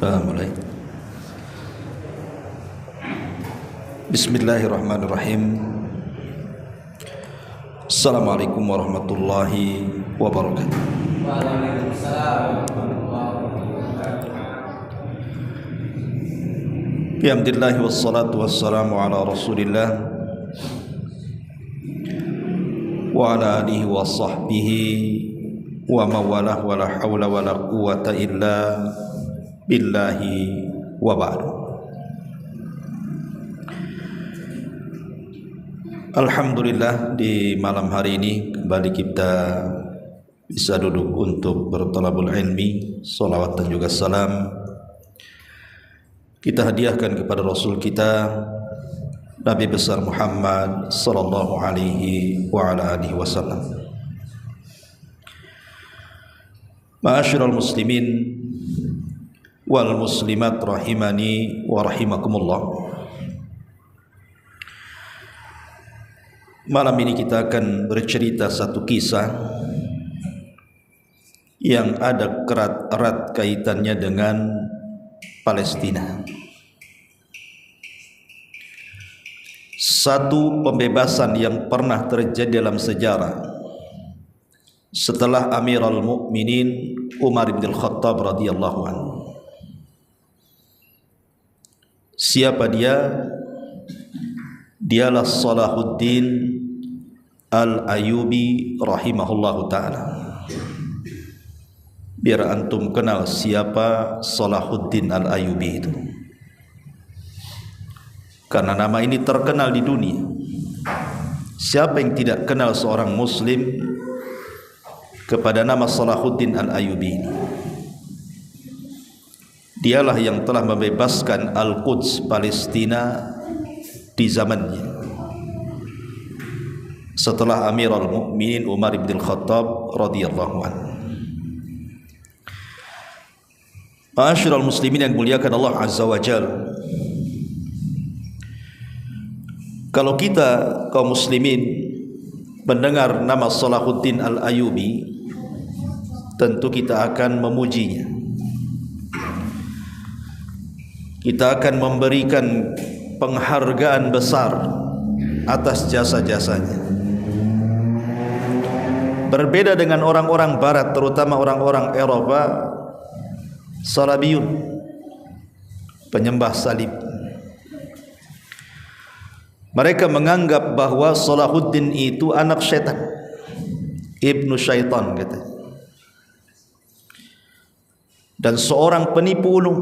Mulai. Bismillahirrahmanirrahim. Assalamualaikum warahmatullahi wabarakatuh. Waalaikumsalam warahmatullahi wabarakatuh. Bihamdillah wassalatu wassalamu ala Rasulillah wa ala alihi wa sahbihi wa mawalah wa la hawla wa la quwata illa billahi wa ba'du. Alhamdulillah, di malam hari ini kembali kita bisa duduk untuk bertolabul ilmi. Salawat dan juga salam kita hadiahkan kepada Rasul kita Nabi besar Muhammad sallallahu alaihi wa ala alihi wasallam. Ma'asyiral muslimin wal muslimat rahimani wa rahimakumullah. Malam ini kita akan bercerita satu kisah yang ada erat kaitannya dengan Palestina. Satu pembebasan yang pernah terjadi dalam sejarah setelah Amirul Mukminin Umar bin Khattab radhiyallahu anhu. Siapa dia? Dialah Salahuddin Al-Ayyubi rahimahullahu ta'ala. Biar antum kenal siapa Salahuddin Al-Ayyubi itu, karena nama ini terkenal di dunia. Siapa yang tidak kenal seorang muslim kepada nama Salahuddin Al-Ayyubi ini? Dialah yang telah membebaskan Al-Quds Palestina di zamannya setelah Amirul Mukminin Umar bin Khattab radhiyallahu anhu. Ma'asyiral muslimin yang muliakan Allah azza wa jalla, kalau kita kaum muslimin mendengar nama Salahuddin Al-Ayyubi, tentu kita akan memujinya. Kita akan memberikan penghargaan besar atas jasa-jasanya. Berbeda dengan orang-orang barat, terutama orang-orang Eropa, Salabiyun, penyembah salib. Mereka menganggap bahwa Salahuddin itu anak syaitan, ibnu syaitan gitu, dan seorang penipu ulung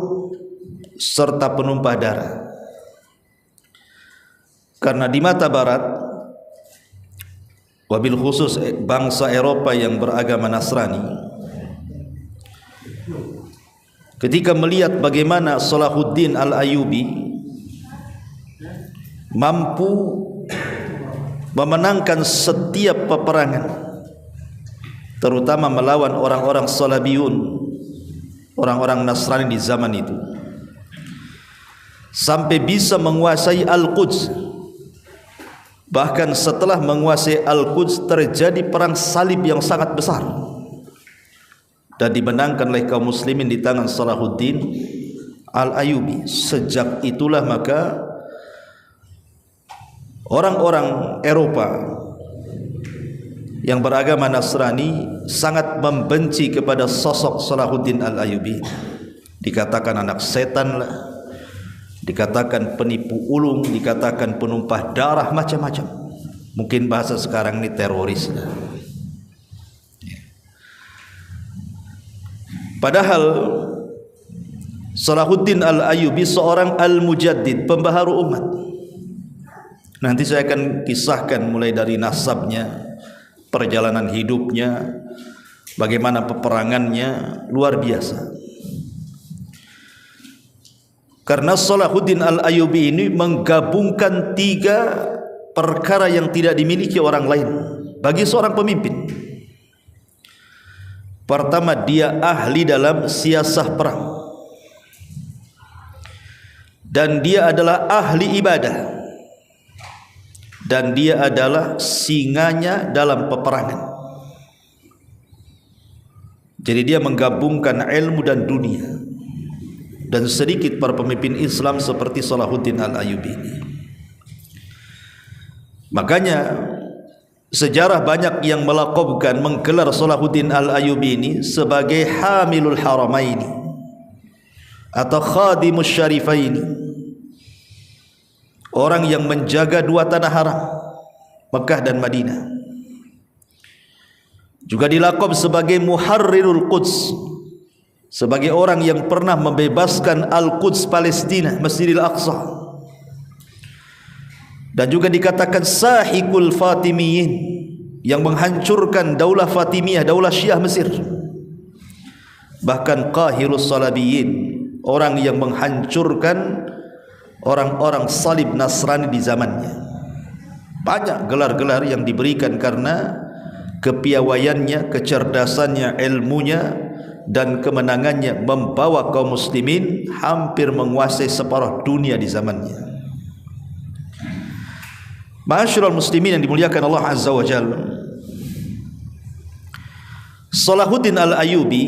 serta penumpah darah. Karena di mata barat, wabil khusus bangsa Eropa yang beragama Nasrani, ketika melihat bagaimana Salahuddin Al-Ayyubi mampu memenangkan setiap peperangan, terutama melawan orang-orang Salabiyun, orang-orang Nasrani di zaman itu, sampai bisa menguasai Al-Quds. Bahkan setelah menguasai Al-Quds terjadi perang salib yang sangat besar dan dimenangkan oleh kaum muslimin di tangan Salahuddin Al-Ayyubi. Sejak itulah maka orang-orang Eropa yang beragama Nasrani sangat membenci kepada sosok Salahuddin Al-Ayyubi. Dikatakan anak setan lah, dikatakan penipu ulung, dikatakan penumpah darah, macam-macam. Mungkin bahasa sekarang ini teroris lah. Padahal Salahuddin Al-Ayyubi seorang al-mujaddid, pembaharu umat. Nanti saya akan kisahkan mulai dari nasabnya, perjalanan hidupnya, bagaimana peperangannya, luar biasa. Karena Salahuddin Al-Ayyubi ini menggabungkan 3 perkara yang tidak dimiliki orang lain bagi seorang pemimpin. Pertama, dia ahli dalam siasah perang, dan dia adalah ahli ibadah, dan dia adalah singanya dalam peperangan. Jadi dia menggabungkan ilmu dan dunia. Dan sedikit para pemimpin Islam seperti Salahuddin Al-Ayyubi ini. Makanya sejarah banyak yang melaqabkan, menggelar Salahuddin Al-Ayyubi ini sebagai Hamilul Haramaini atau Khadimus Syarifaini, orang yang menjaga 2 tanah haram, Mekah dan Madinah. Juga dilaqab sebagai Muharrirul Quds, sebagai orang yang pernah membebaskan Al-Quds Palestina, Masjidil Aqsa. Dan juga dikatakan Sahikul Fatimiyin, yang menghancurkan Daulah Fatimiyah, Daulah Syiah Mesir. Bahkan Qahirus Salabiyin, orang yang menghancurkan orang-orang salib Nasrani di zamannya. Banyak gelar-gelar yang diberikan karena kepiawaiannya, kecerdasannya, ilmunya, dan kemenangannya membawa kaum muslimin hampir menguasai separuh dunia di zamannya. Ma'asyiral muslimin yang dimuliakan Allah Azza wa Jalla, Salahuddin Al-Ayyubi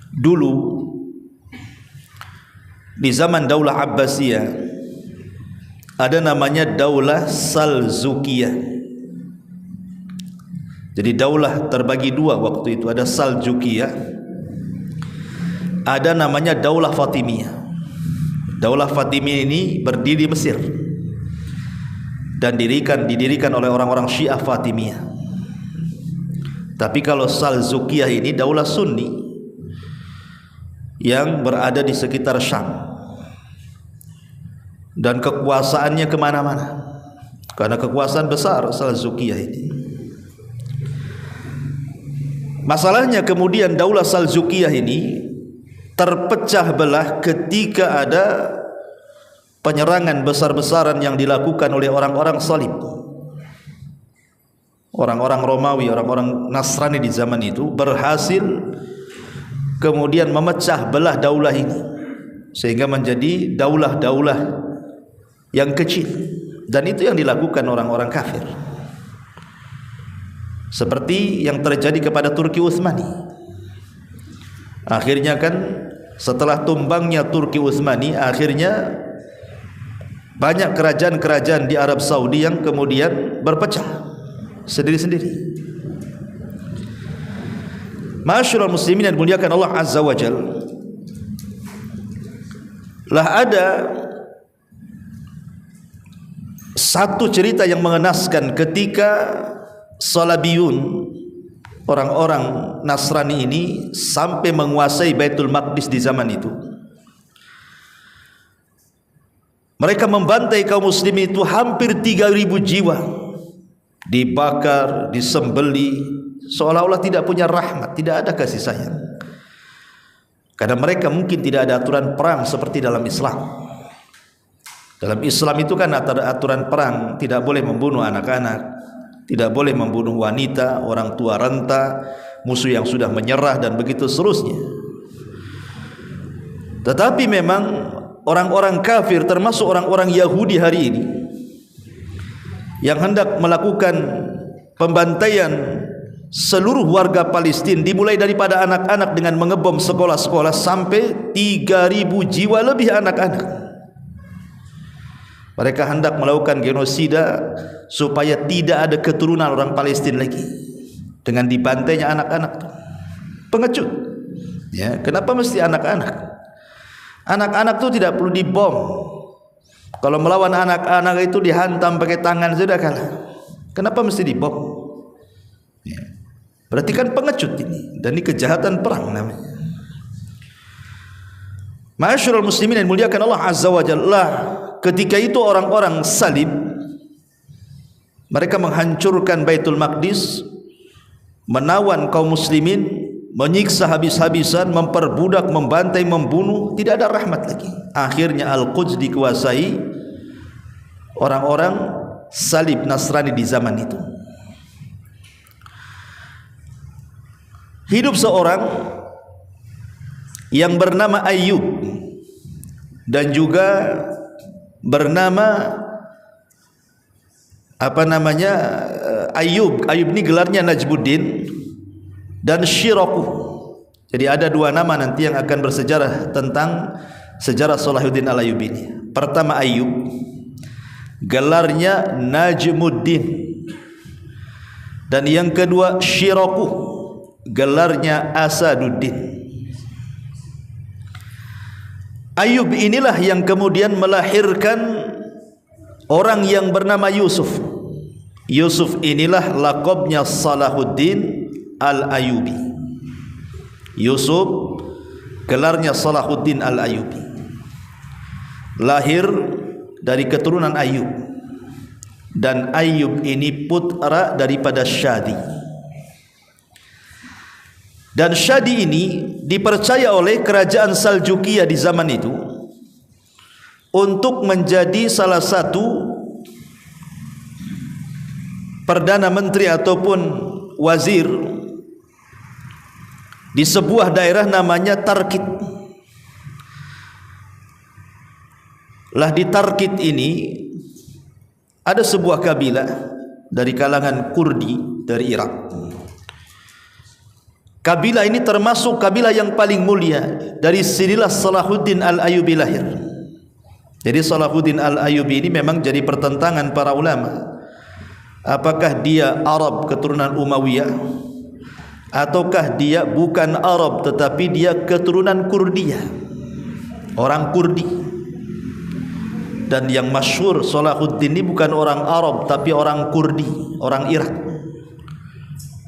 dulu di zaman Daulah Abbasiyah ada namanya Daulah Salzukiyah. Jadi daulah terbagi 2 waktu itu, ada Saljukiyah, ada namanya Daulah Fatimiyah. Daulah Fatimiyah ini berdiri di Mesir dan didirikan oleh orang-orang Syiah Fatimiyah. Tapi kalau Saljukiyah ini daulah Sunni yang berada di sekitar Syam, dan kekuasaannya kemana-mana karena kekuasaan besar Saljukiyah ini. Masalahnya kemudian Daulah Saljukiyah ini terpecah belah ketika ada penyerangan besar-besaran yang dilakukan oleh orang-orang salib, orang-orang Romawi, orang-orang Nasrani di zaman itu berhasil kemudian memecah belah daulah ini sehingga menjadi daulah-daulah yang kecil, dan itu yang dilakukan orang-orang kafir. Seperti yang terjadi kepada Turki Utsmani. Akhirnya kan setelah tumbangnya Turki Utsmani, akhirnya banyak kerajaan-kerajaan di Arab Saudi yang kemudian berpecah sendiri-sendiri. Ma'asyiral muslimin yang dimuliakan Allah Azza wa Jalla, lah ada satu cerita yang mengenaskan ketika Salabiyun, orang-orang Nasrani ini sampai menguasai Baitul Maqdis di zaman itu. Mereka membantai kaum muslimin itu hampir 3.000 jiwa, dibakar, disembeli, seolah-olah tidak punya rahmat, tidak ada kasih sayang. Karena mereka mungkin tidak ada aturan perang seperti dalam Islam. Dalam Islam itu kan aturan perang, tidak boleh membunuh anak-anak, tidak boleh membunuh wanita, orang tua renta, musuh yang sudah menyerah, dan begitu seterusnya. Tetapi memang orang-orang kafir, termasuk orang-orang Yahudi hari ini, yang hendak melakukan pembantaian seluruh warga Palestina, dimulai daripada anak-anak dengan mengebom sekolah-sekolah sampai 3.000 jiwa lebih anak-anak. Mereka hendak melakukan genosida supaya tidak ada keturunan orang Palestina lagi dengan dibantainya anak-anak. Pengecut. Ya, kenapa mesti anak-anak? Anak-anak itu tidak perlu dibom. Kalau melawan anak-anak itu dihantam pakai tangan sudah kalah. Kenapa mesti dibom? Ya. Berarti kan pengecut ini, dan ini kejahatan perang namanya. Ma'asyiral muslimin yang muliakan Allah Azza wa Jalla, ketika itu orang-orang salib, mereka menghancurkan Baitul Maqdis, menawan kaum muslimin, menyiksa habis-habisan, memperbudak, membantai, membunuh, tidak ada rahmat lagi. Akhirnya Al-Quds dikuasai orang-orang salib Nasrani di zaman itu. Hidup seorang yang bernama Ayyub dan juga bernama Ayyub ini gelarnya Najmuddin dan Syirakuh. Jadi ada dua nama nanti yang akan bersejarah tentang sejarah Salahuddin Al-Ayyubi ini. Pertama Ayyub, gelarnya Najmuddin, dan yang kedua Syirakuh, gelarnya Asaduddin. Ayyub inilah yang kemudian melahirkan orang yang bernama Yusuf. Yusuf inilah laqabnya Salahuddin Al-Ayyubi. Yusuf gelarnya Salahuddin Al-Ayyubi. Lahir dari keturunan Ayyub, dan Ayyub ini putra daripada Syadi. Dan Syadi ini dipercaya oleh kerajaan Saljukiyah di zaman itu untuk menjadi salah satu perdana menteri ataupun wazir di sebuah daerah namanya Tarkit. Lah di Tarkit ini ada sebuah kabilah dari kalangan Kurdi dari Irak. Kabilah ini termasuk kabilah yang paling mulia. Dari sinilah Salahuddin Al-Ayyubi lahir. Jadi Salahuddin Al-Ayyubi ini memang jadi pertentangan para ulama. Apakah dia Arab keturunan Umayyah, ataukah dia bukan Arab tetapi dia keturunan Kurdiyah, orang Kurdi. Dan yang masyhur Salahuddin ini bukan orang Arab tapi orang Kurdi, orang Irak,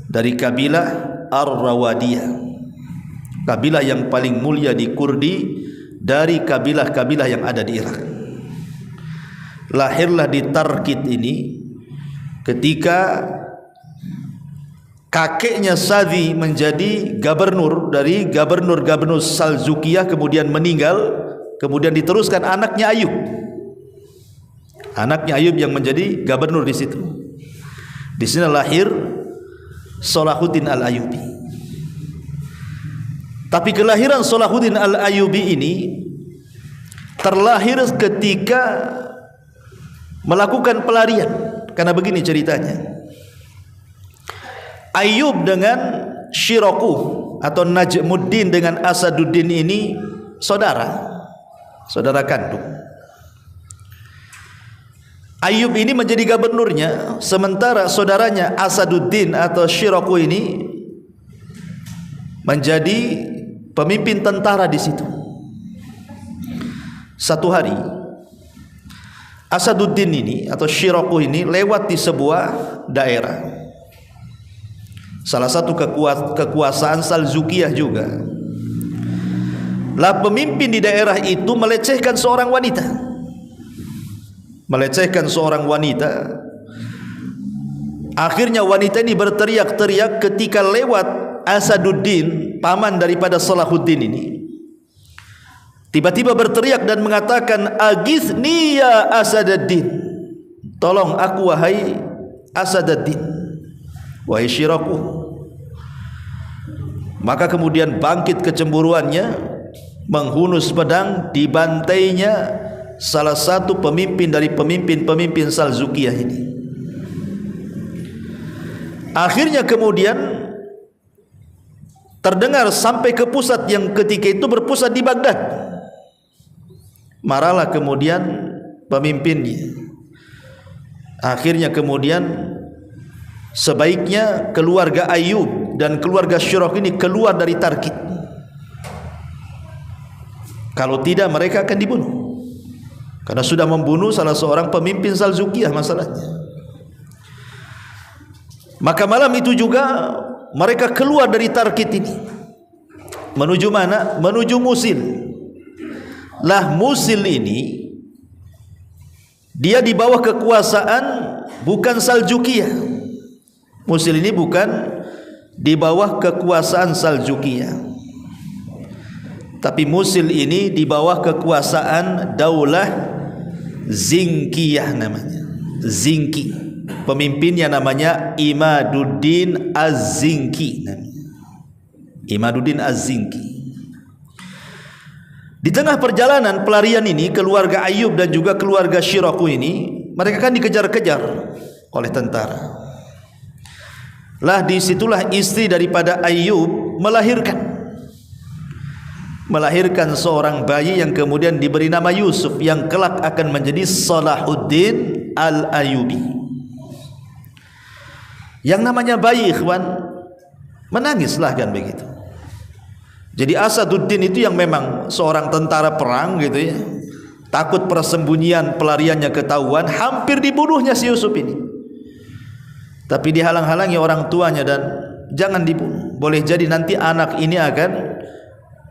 dari kabilah Ar-Rawadiyah, kabilah yang paling mulia di Kurdi dari kabilah-kabilah yang ada di Irak. Lahirlah di Tarkit ini ketika kakeknya Sadi menjadi gubernur dari gubernur Saljukiyah, kemudian meninggal, kemudian diteruskan anaknya Ayyub. Anaknya Ayyub yang menjadi gubernur di situ. Di sini lahir Salahuddin Al-Ayyubi. Tapi kelahiran Salahuddin Al-Ayyubi ini terlahir ketika melakukan pelarian. Karena begini ceritanya. Ayyub dengan Syirakuh atau Najmuddin dengan Asaduddin ini saudara kandung. Ayyub ini menjadi gubernurnya, sementara saudaranya Asaduddin atau Syirakuh ini menjadi pemimpin tentara di situ. Satu hari Asaduddin ini atau Syirakuh ini lewat di sebuah daerah, salah satu kekuasaan Saljukiyah juga. Lah pemimpin di daerah itu melecehkan seorang wanita. Akhirnya wanita ini berteriak-teriak ketika lewat Asaduddin, paman daripada Salahuddin ini. Tiba-tiba berteriak dan mengatakan, "Aghithni ya Asaduddin." Tolong aku wahai Asaduddin, wahai Syirakuh. Maka kemudian bangkit kecemburuannya, menghunus pedang, dibantainya salah satu pemimpin dari pemimpin Saljukiyah ini. Akhirnya kemudian terdengar sampai ke pusat yang ketika itu berpusat di Baghdad. Marahlah kemudian pemimpinnya. Akhirnya kemudian sebaiknya keluarga Ayyub dan keluarga Syirakuh ini keluar dari Tarkit. Kalau tidak mereka akan dibunuh, karena sudah membunuh salah seorang pemimpin Saljukiyah masalahnya. Maka malam itu juga mereka keluar dari Tarkit ini. Menuju mana? Menuju Musil. Lah Musil ini dia di bawah kekuasaan bukan Saljukiyah. Musil ini bukan di bawah kekuasaan Saljukiyah, tapi Musil ini di bawah kekuasaan Daulah Zingkiyah namanya. Zingki. Pemimpinnya namanya Imaduddin Az-Zinki. Imaduddin Az-Zinki. Di tengah perjalanan pelarian ini, keluarga Ayyub dan juga keluarga Syiraku ini, mereka kan dikejar-kejar oleh tentara. Lah disitulah istri daripada Ayyub melahirkan seorang bayi yang kemudian diberi nama Yusuf, yang kelak akan menjadi Salahuddin Al-Ayyubi. Yang namanya bayi, ikhwan, menangislah kan begitu. Jadi Asaduddin itu yang memang seorang tentara perang gitu ya, takut persembunyian pelariannya ketahuan, hampir dibunuhnya si Yusuf ini, tapi dihalang-halangi orang tuanya dan jangan dibunuh, boleh jadi nanti anak ini akan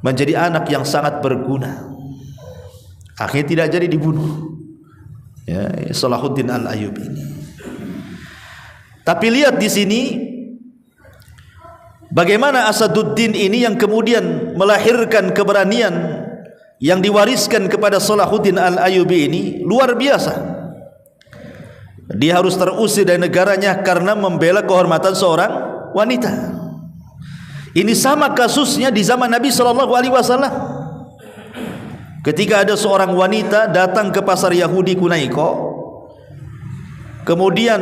menjadi anak yang sangat berguna. Akhirnya tidak jadi dibunuh ya, Salahuddin Al-Ayyubi ini. Tapi lihat di sini bagaimana Asaduddin ini yang kemudian melahirkan keberanian yang diwariskan kepada Salahuddin Al-Ayyubi ini luar biasa. Dia harus terusir dari negaranya karena membela kehormatan seorang wanita. Ini sama kasusnya di zaman Nabi SAW. Ketika ada seorang wanita datang ke pasar Yahudi Kunaiko, kemudian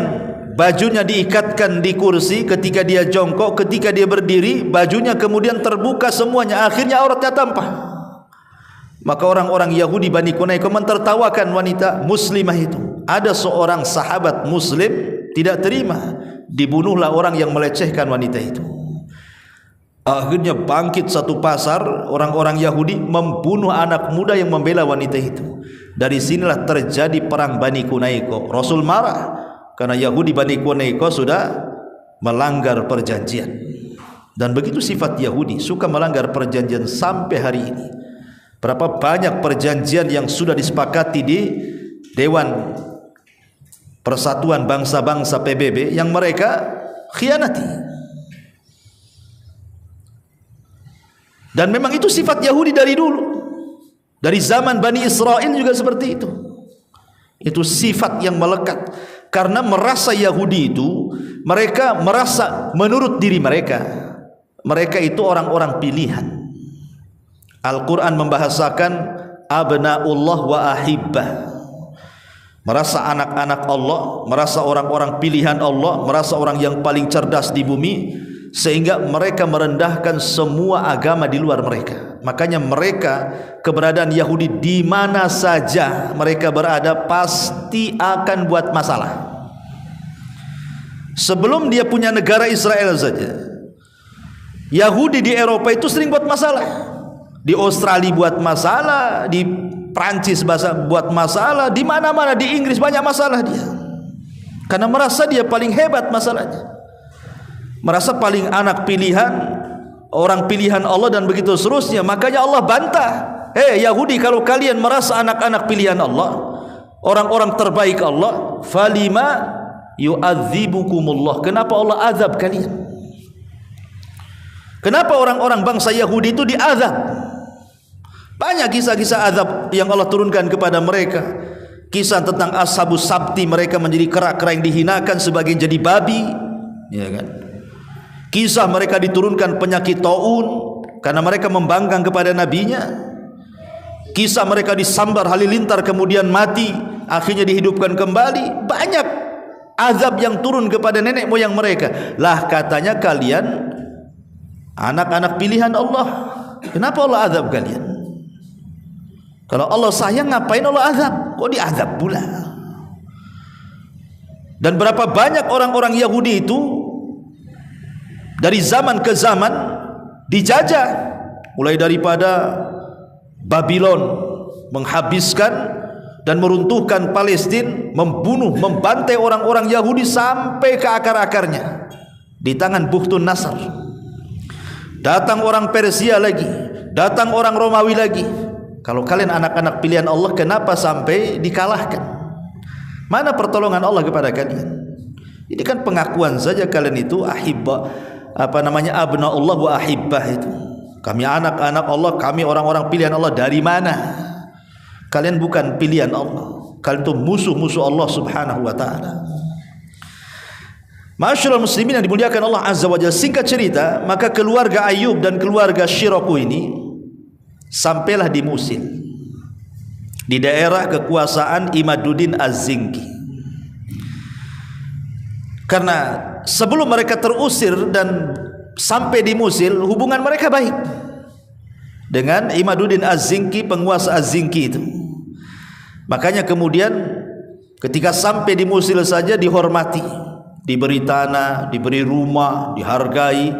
bajunya diikatkan di kursi, ketika dia jongkok, ketika dia berdiri, bajunya kemudian terbuka semuanya, akhirnya auratnya tampak. Maka orang-orang Yahudi Bani Kunaiko mentertawakan wanita muslimah itu. Ada seorang sahabat muslim tidak terima, dibunuhlah orang yang melecehkan wanita itu. Akhirnya bangkit satu pasar orang-orang Yahudi membunuh anak muda yang membela wanita itu. Dari sinilah terjadi perang Bani Kunaiko. Rasul marah karena Yahudi Bani Kunaiko sudah melanggar perjanjian. Dan begitu sifat Yahudi, suka melanggar perjanjian sampai hari ini. Berapa banyak perjanjian yang sudah disepakati di Dewan Persatuan Bangsa-Bangsa PBB yang mereka khianati. Dan memang itu sifat Yahudi dari dulu. Dari zaman Bani Israel juga seperti itu. Itu sifat yang melekat. Karena merasa Yahudi itu, mereka merasa menurut diri mereka, mereka itu orang-orang pilihan. Al-Quran membahasakan abna'ullah wa ahibbah, merasa anak-anak Allah, merasa orang-orang pilihan Allah, merasa orang yang paling cerdas di bumi, sehingga mereka merendahkan semua agama di luar mereka. Makanya mereka, keberadaan Yahudi di mana saja mereka berada pasti akan buat masalah. Sebelum dia punya negara Israel saja, Yahudi di Eropa itu sering buat masalah. Di Australia buat masalah, di Prancis buat masalah, di mana-mana, di Inggris banyak masalah dia. Karena merasa dia paling hebat masalahnya, merasa paling anak pilihan, orang pilihan Allah dan begitu seterusnya. Makanya Allah bantah, hei Yahudi, kalau kalian merasa anak-anak pilihan Allah, orang-orang terbaik Allah, falima yu'adzibukumullah, kenapa Allah azab kalian? Kenapa orang-orang bangsa Yahudi itu diazab? Banyak kisah-kisah azab yang Allah turunkan kepada mereka. Kisah tentang Ashabus Sabti, mereka menjadi kera-kera yang dihinakan sebagian jadi babi, ya kan? Kisah mereka diturunkan penyakit taun karena mereka membangkang kepada nabinya. Kisah mereka disambar halilintar kemudian mati, akhirnya dihidupkan kembali. Banyak azab yang turun kepada nenek moyang mereka. Lah katanya kalian anak-anak pilihan Allah, kenapa Allah azab kalian? Kalau Allah sayang, ngapain Allah azab? Kok diazab pula? Dan berapa banyak orang-orang Yahudi itu dari zaman ke zaman dijajah, mulai daripada Babylon menghabiskan dan meruntuhkan Palestina, membunuh, membantai orang-orang Yahudi sampai ke akar-akarnya di tangan Bukhtun Nasr. datang orang Persia lagi, datang orang Romawi lagi. Kalau kalian anak-anak pilihan Allah, kenapa sampai dikalahkan? Mana pertolongan Allah kepada kalian? Ini kan pengakuan saja kalian itu ahibba, abnaullah wa ahibbah itu. Kami anak-anak Allah, kami orang-orang pilihan Allah. Dari mana? Kalian bukan pilihan Allah. Kalian itu musuh-musuh Allah Subhanahu wa taala. Ma'asyiral muslimin yang dimuliakan Allah Azza wa Jalla, singkat cerita, maka keluarga Ayyub dan keluarga Syiraku ini sampailah di Musil, di daerah kekuasaan Imaduddin Az-Zinki. Karena sebelum mereka terusir dan sampai di Musil, hubungan mereka baik dengan Imaduddin Az-Zinki, penguasa Az-Zinki itu. Makanya kemudian ketika sampai di Musil saja dihormati, diberi tanah, diberi rumah, dihargai.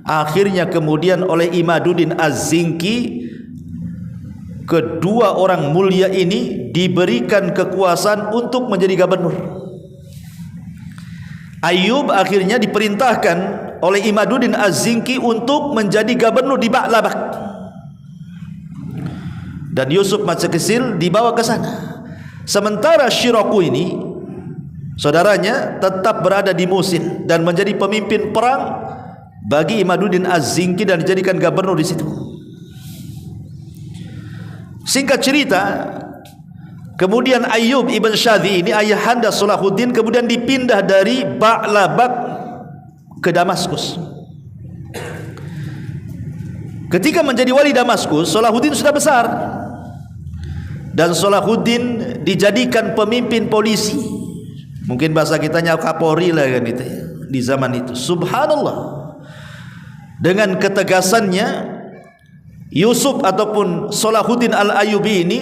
Akhirnya kemudian oleh Imaduddin Az-Zinki, kedua orang mulia ini diberikan kekuasaan untuk menjadi gubernur. Ayyub akhirnya diperintahkan oleh Imaduddin Az-Zinki untuk menjadi gubernur di Ba'labak, dan Yusuf masa kecil dibawa ke sana. Sementara Syiraku ini, saudaranya, tetap berada di Musil dan menjadi pemimpin perang bagi Imaduddin Az-Zinki dan dijadikan gubernur di situ. Singkat cerita, kemudian Ayyub ibn Syadhi ini, ayahanda Salahuddin, kemudian dipindah dari Ba'labak ke Damaskus. Ketika menjadi wali Damaskus, Salahuddin sudah besar, dan Salahuddin dijadikan pemimpin polisi. Mungkin bahasa kitanya Kapolri lah kan itu ya, di zaman itu. Subhanallah, dengan ketegasannya Yusuf ataupun Salahuddin Al-Ayyubi ini,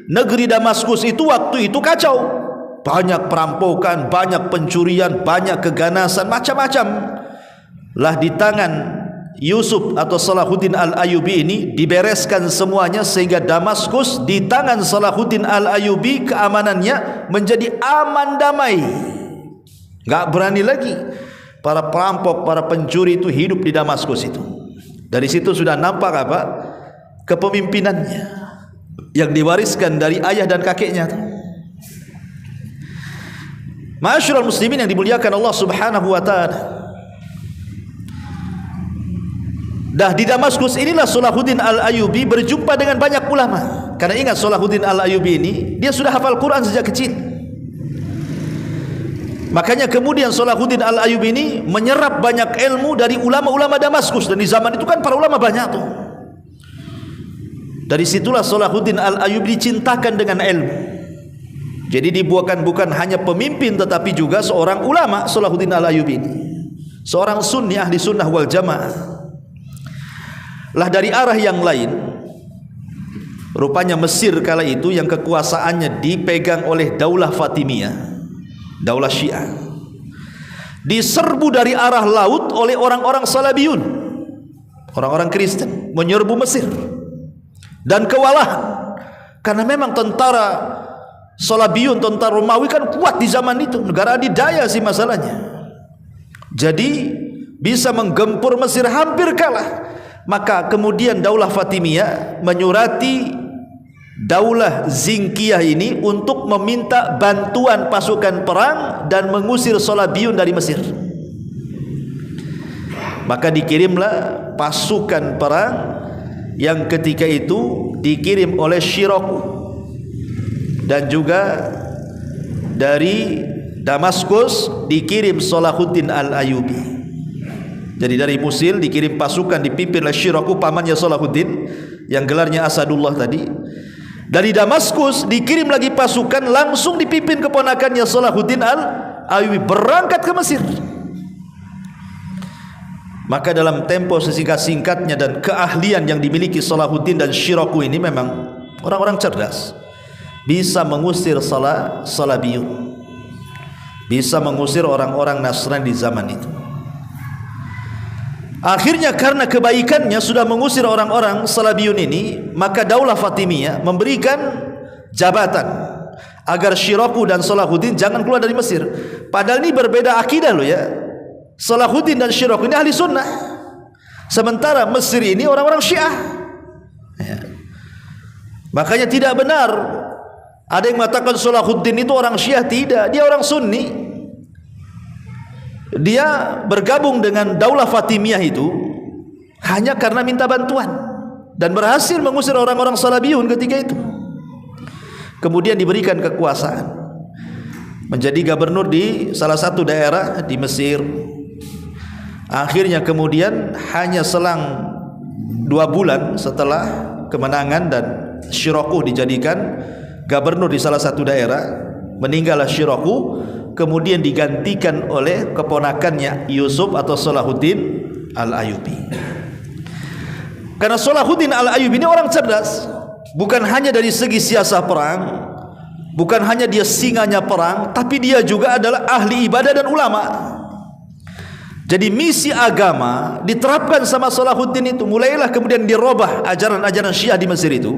negeri Damaskus itu waktu itu kacau, banyak perampokan, banyak pencurian, banyak keganasan, macam-macam lah di tangan Yusuf atau Salahuddin Al-Ayyubi ini dibereskan semuanya, sehingga Damaskus di tangan Salahuddin Al-Ayyubi keamanannya menjadi aman damai. Gak berani lagi para perampok, para pencuri itu hidup di Damaskus itu. Dari situ sudah nampak apa? Kepemimpinannya yang diwariskan dari ayah dan kakeknya. Ma'asyiral muslimin yang dimuliakan Allah Subhanahu wa taala. Dah di Damaskus inilah Salahuddin Al-Ayyubi berjumpa dengan banyak ulama. Karena ingat, Salahuddin Al-Ayyubi ini dia sudah hafal Quran sejak kecil. Makanya kemudian Salahuddin Al-Ayyubi ini menyerap banyak ilmu dari ulama-ulama Damaskus, dan di zaman itu kan para ulama banyak tuh. Dari situlah Salahuddin Al-Ayyubi dicintakan dengan ilmu. Jadi dibuatkan bukan hanya pemimpin tetapi juga seorang ulama. Salahuddin Al-Ayyubi ini seorang sunni, ahli sunnah wal jamaah. Lah dari arah yang lain, rupanya Mesir kala itu yang kekuasaannya dipegang oleh Daulah Fatimiyah, Daulah Syiah, diserbu dari arah laut oleh orang-orang Salabiyun, orang-orang Kristen, menyerbu Mesir dan kewalahan. Karena memang tentara Salabiyun, tentara Romawi kan kuat di zaman itu, negara adidaya sih masalahnya. Jadi bisa menggempur Mesir, hampir kalah. Maka kemudian Daulah Fatimiyah menyurati Daulah Zinkiyah ini untuk meminta bantuan pasukan perang dan mengusir Salabiyun dari Mesir. Maka dikirimlah pasukan perang yang ketika itu dikirim oleh Syiraku, dan juga dari Damaskus dikirim Salahuddin Al-Ayyubi. Jadi dari Musil dikirim pasukan dipimpin oleh Syiraku, pamannya Salahuddin yang gelarnya Asadullah tadi. Dari Damaskus dikirim lagi pasukan langsung dipimpin keponakannya Salahuddin Al-Ayyubi berangkat ke Mesir. Maka dalam tempo sesingkat-singkatnya dan keahlian yang dimiliki Salahuddin dan Syiraku ini, memang orang-orang cerdas, bisa mengusir Salabiyun, bisa mengusir orang-orang Nasrani di zaman itu. Akhirnya karena kebaikannya sudah mengusir orang-orang Salabiyun ini, maka Daulah Fatimiyah memberikan jabatan agar Syiraku dan Salahuddin jangan keluar dari Mesir. Padahal ini berbeda akidah loh ya. Salahuddin dan Syiraku ini ahli sunnah, Sementara Mesir ini orang-orang Syiah. Ya. Makanya tidak benar ada yang mengatakan Salahuddin itu orang Syiah. Tidak, dia orang Sunni. Dia bergabung dengan Daulah Fatimiyah itu hanya karena minta bantuan dan berhasil mengusir orang-orang Salabiyun ketika itu. Kemudian diberikan kekuasaan menjadi gubernur di salah satu daerah di Mesir. Akhirnya kemudian hanya selang 2 bulan setelah kemenangan dan Syirakuh dijadikan gubernur di salah satu daerah, meninggallah Syirakuh, kemudian digantikan oleh keponakannya Yusuf atau Salahuddin Al-Ayyubi. Karena Salahuddin Al-Ayyubi ini orang cerdas, bukan hanya dari segi siasah perang, bukan hanya dia singanya perang, tapi dia juga adalah ahli ibadah dan ulama. Jadi misi agama diterapkan sama Salahuddin itu. Mulailah kemudian dirubah ajaran-ajaran Syiah di Mesir itu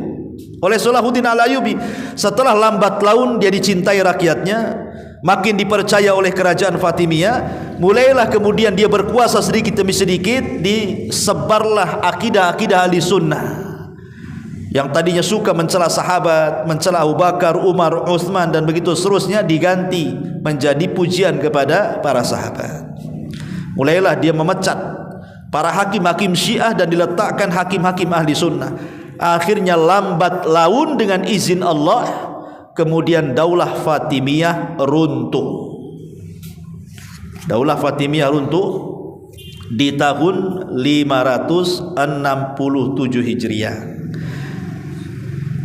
oleh Salahuddin Al-Ayyubi. Setelah lambat laun dia dicintai rakyatnya, makin dipercaya oleh kerajaan Fatimiyah, mulailah kemudian dia berkuasa sedikit demi sedikit, disebarlah akidah-akidah ahli sunnah yang tadinya suka mencela sahabat, mencela Abu Bakar, Umar, Utsman dan begitu seterusnya, diganti menjadi pujian kepada para sahabat. Mulailah dia memecat para hakim-hakim Syiah dan diletakkan hakim-hakim ahli sunnah. Akhirnya lambat laun dengan izin Allah, kemudian Daulah Fatimiyah runtuh. Daulah Fatimiyah runtuh di tahun 567 Hijriah.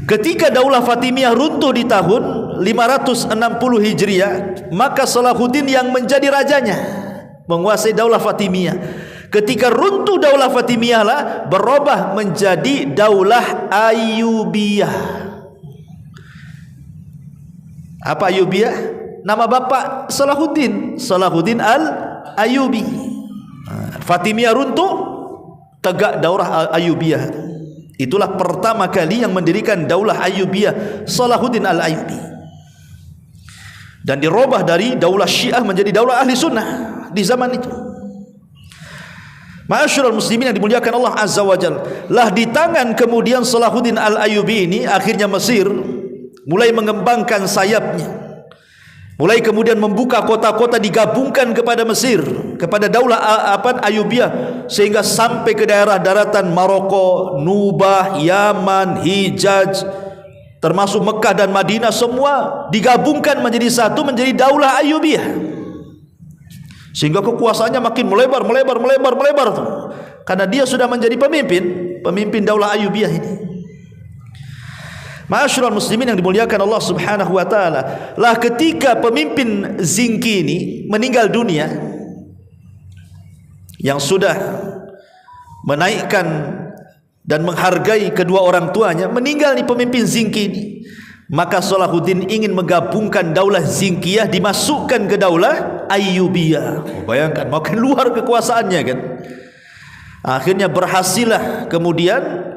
Ketika Daulah Fatimiyah runtuh di tahun 560 Hijriah, maka Salahuddin yang menjadi rajanya, menguasai Daulah Fatimiyah. Ketika runtuh Daulah Fatimiyah lah berubah menjadi Daulah Ayyubiyah. Apa Ayyubiyah? Nama bapak Salahuddin, Salahuddin Al-Ayyubi. Fatimiyah runtuh, tegak Daulah Ayyubiyah. Itulah pertama kali yang mendirikan Daulah Ayyubiyah, Salahuddin Al-Ayyubi. Dan dirubah dari Daulah Syiah menjadi Daulah Ahli Sunnah di zaman itu. Ma'asyiral muslimin yang dimuliakan Allah Azza wa Jalla, lah di tangan kemudian Salahuddin Al-Ayyubi ini akhirnya Mesir mulai mengembangkan sayapnya, mulai kemudian membuka kota-kota digabungkan kepada Mesir, kepada Daulah Ayyubiyah, sehingga sampai ke daerah daratan Maroko, Nubah, Yaman, Hijaz, termasuk Mekah dan Madinah, semua digabungkan menjadi satu, menjadi Daulah Ayyubiyah. Sehingga kekuasaannya makin melebar tuh. Karena dia sudah menjadi pemimpin Daulah Ayyubiyah ini. Ma'asyiral muslimin yang dimuliakan Allah Subhanahu wa taala, lah ketika pemimpin Zinki ini meninggal dunia, yang sudah menaikkan dan menghargai kedua orang tuanya, meninggal nih pemimpin Zinki ini, maka Salahuddin ingin menggabungkan Daulah Zinkiyah dimasukkan ke Daulah Ayyubiyah. Bayangkan, makin luar kekuasaannya kan. Akhirnya berhasillah kemudian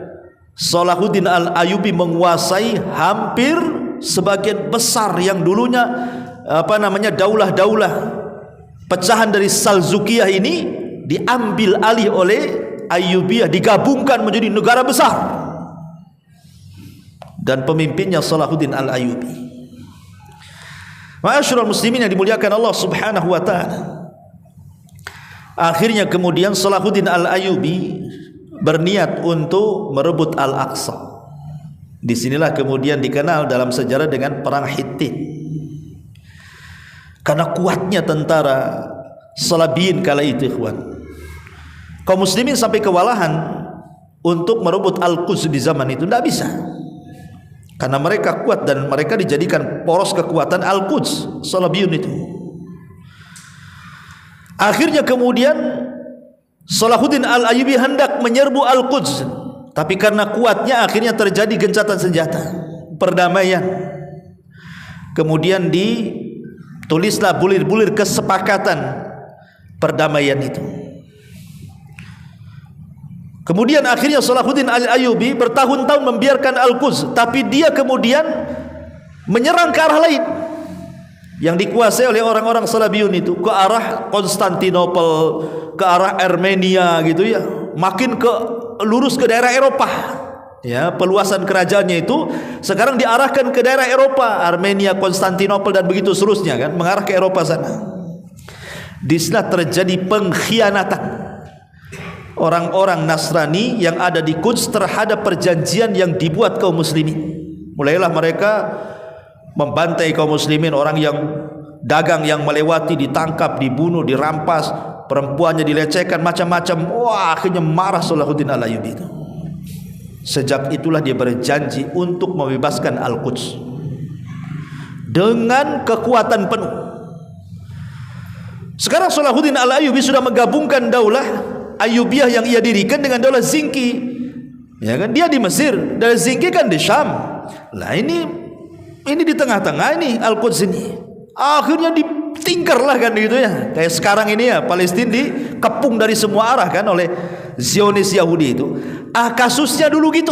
Salahuddin Al-Ayyubi menguasai hampir sebagian besar yang dulunya daulah-daulah pecahan dari Salzukiyah ini diambil alih oleh Ayyubiyah, digabungkan menjadi negara besar. Dan pemimpinnya Salahuddin Al-Ayyubi. Ma'asyiral muslimin yang dimuliakan Allah Subhanahu wa taala. Akhirnya kemudian Salahuddin Al-Ayyubi berniat untuk merebut Al-Aqsa. Disinilah kemudian dikenal dalam sejarah dengan perang Hittin. Karena kuatnya tentara Salabiyin kala itu, ikhwan. Kaum muslimin sampai kewalahan untuk merebut Al-Quds di zaman itu, tidak bisa. Karena mereka kuat dan mereka dijadikan poros kekuatan Al-Quds, Salabiyun itu. Akhirnya kemudian Salahuddin Al-Ayyubi hendak menyerbu Al-Quds, tapi karena kuatnya akhirnya terjadi gencatan senjata, perdamaian. Kemudian ditulislah bulir-bulir kesepakatan perdamaian itu. Kemudian akhirnya Salahuddin Al-Ayyubi bertahun-tahun membiarkan Al-Quds, tapi dia kemudian menyerang ke arah lain yang dikuasai oleh orang-orang Salabiyun itu, ke arah Konstantinopel, ke arah Armenia gitu ya. makin ke lurus ke daerah Eropa. Ya, peluasan kerajaannya itu sekarang diarahkan ke daerah Eropa, Armenia, Konstantinopel dan begitu seterusnya kan, mengarah ke Eropa sana. Di sana terjadi pengkhianatan orang-orang Nasrani yang ada di Quds terhadap perjanjian yang dibuat kaum muslimin. Mulailah mereka membantai kaum muslimin, orang yang dagang yang melewati ditangkap, dibunuh, dirampas, perempuannya dilecehkan, macam-macam. Wah, akhirnya marah Salahuddin Al-Ayyubi itu. Sejak itulah dia berjanji untuk membebaskan Al-Quds dengan kekuatan penuh. Sekarang Salahuddin Al-Ayyubi sudah menggabungkan daulah Ayyubiyah yang ia dirikan dengan daulah Zinki. Ya kan, dia di Mesir, daulah Zinki kan di Syam. Lah ini di tengah-tengah ini Al-Quds ini. Akhirnya ditingkarlah kan gitu ya. Kayak sekarang ini ya, Palestina dikepung dari semua arah kan oleh Zionis Yahudi itu. Kasusnya dulu gitu.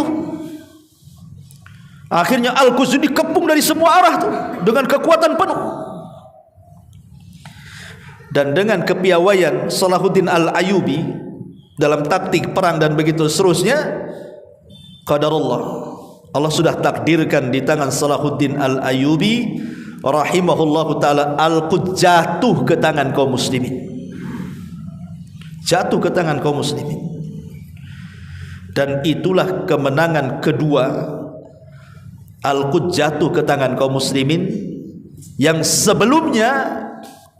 Akhirnya Al-Quds dikepung dari semua arah tuh dengan kekuatan penuh. Dan dengan kepiawaian Salahuddin Al-Ayyubi dalam taktik perang dan begitu seterusnya, qadarullah, Allah sudah takdirkan di tangan Salahuddin Al-Ayyubi rahimahullahu taala, Al-Quds jatuh ke tangan kaum muslimin. Jatuh ke tangan kaum muslimin. Dan itulah kemenangan kedua, Al-Quds jatuh ke tangan kaum muslimin, yang sebelumnya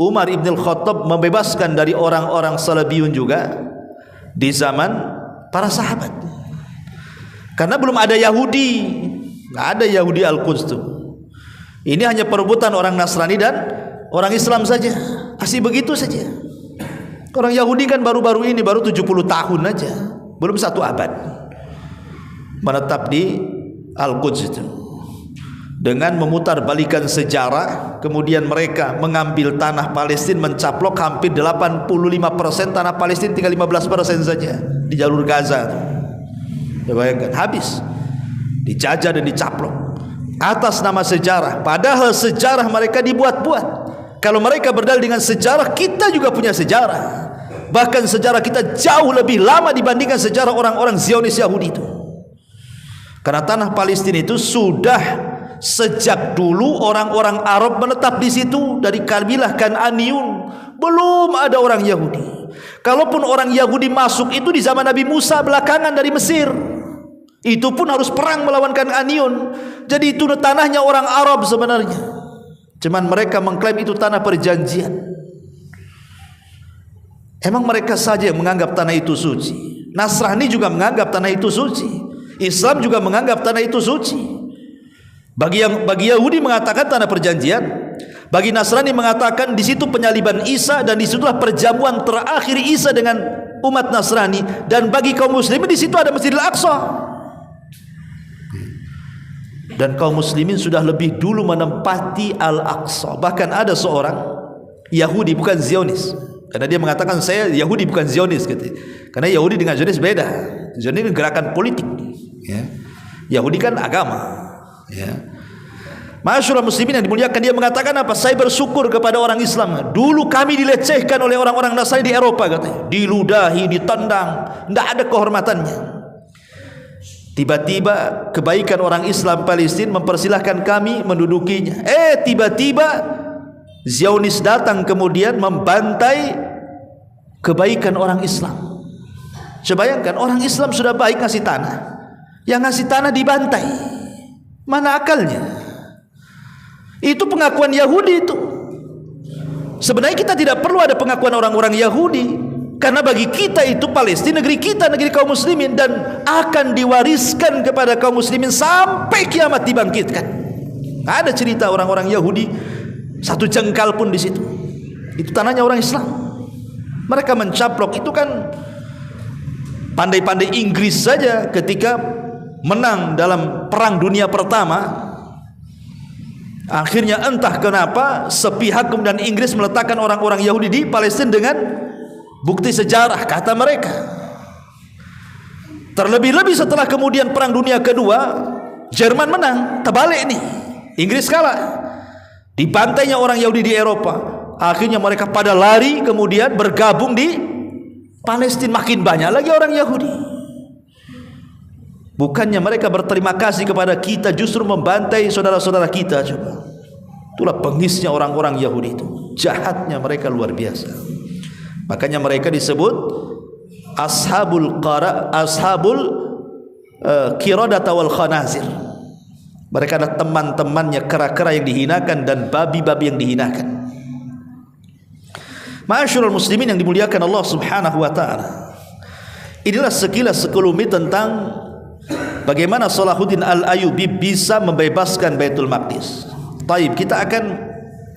Umar ibn al-Khattab membebaskan dari orang-orang Salabiyun juga di zaman para sahabat. Karena belum ada Yahudi, nggak ada Yahudi Al-Quds itu. Ini hanya perebutan orang Nasrani dan orang Islam saja. Masih begitu saja. Orang Yahudi kan baru-baru ini, baru 70 tahun aja, belum 1 abad menetap di Al-Quds itu. Dengan memutar balikan sejarah, kemudian mereka mengambil tanah Palestina, mencaplok hampir 85% tanah Palestina, tinggal 15% saja di jalur Gaza. Ya bayangkan, habis dijajah dan dicaplok atas nama sejarah. Padahal sejarah mereka dibuat-buat. Kalau mereka berdalil dengan sejarah, kita juga punya sejarah. Bahkan sejarah kita jauh lebih lama dibandingkan sejarah orang-orang Zionis Yahudi itu. Karena tanah Palestina itu sudah sejak dulu orang-orang Arab menetap di situ dari kabilah Kan'aniyun. Belum ada orang Yahudi. Kalaupun orang Yahudi masuk itu di zaman Nabi Musa belakangan dari Mesir. Itu pun harus perang melawan Kan'aniyun. Jadi itu tanahnya orang Arab sebenarnya. Cuman mereka mengklaim itu tanah perjanjian. Emang mereka saja yang menganggap tanah itu suci. Nasrani juga menganggap tanah itu suci. Islam juga menganggap tanah itu suci. Bagi Yahudi mengatakan tanah perjanjian, bagi Nasrani mengatakan di situ penyaliban Isa dan di situlah perjamuan terakhir Isa dengan umat Nasrani, dan bagi kaum muslimin di situ ada Masjidil Aqsa. Dan kaum muslimin sudah lebih dulu menempati Al-Aqsa. Bahkan ada seorang Yahudi, bukan Zionis, karena dia mengatakan saya Yahudi bukan Zionis gitu. Karena Yahudi dengan Zionis beda. Zionis itu gerakan politik ya. Yahudi kan agama ya. Masyaallah muslimin yang dimuliakan, dia mengatakan apa? Saya bersyukur kepada orang Islam. Dulu kami dilecehkan oleh orang-orang Nasrani di Eropa katanya. Diludahi, ditendang, tidak ada kehormatannya. Tiba-tiba kebaikan orang Islam Palestina mempersilahkan kami mendudukinya. Tiba-tiba Zionis datang kemudian membantai kebaikan orang Islam. Coba bayangkan, orang Islam sudah baik ngasih tanah, yang ngasih tanah dibantai. Mana akalnya? Itu pengakuan Yahudi itu. Sebenarnya kita tidak perlu ada pengakuan orang-orang Yahudi, karena bagi kita itu Palestina negeri kita, negeri kaum muslimin, dan akan diwariskan kepada kaum muslimin sampai kiamat dibangkitkan. Ada cerita orang-orang Yahudi satu jengkal pun di situ. Itu tanahnya orang Islam. Mereka mencaplok. Itu kan pandai-pandai Inggris saja ketika menang dalam perang dunia pertama. Akhirnya entah kenapa sepihak kemudian Inggris meletakkan orang-orang Yahudi di Palestina dengan bukti sejarah kata mereka. Terlebih-lebih setelah kemudian perang dunia kedua, Jerman menang, terbalik nih, Inggris kalah. Dibantainya orang Yahudi di Eropa. Akhirnya mereka pada lari kemudian bergabung di Palestina makin banyak lagi orang Yahudi. Bukannya mereka berterima kasih kepada kita, justru membantai saudara-saudara kita. Coba, itulah bengisnya orang-orang Yahudi itu, jahatnya mereka luar biasa. Makanya mereka disebut ashabul qiradata wal khanazir. Mereka adalah teman-temannya kera-kera yang dihinakan dan babi-babi yang dihinakan. Ma'asyiral muslimin yang dimuliakan Allah Subhanahu wa taala. Inilah sekilas sekelumit tentang bagaimana Salahuddin Al-Ayyubi bisa membebaskan Baitul Maqdis. Taib, kita akan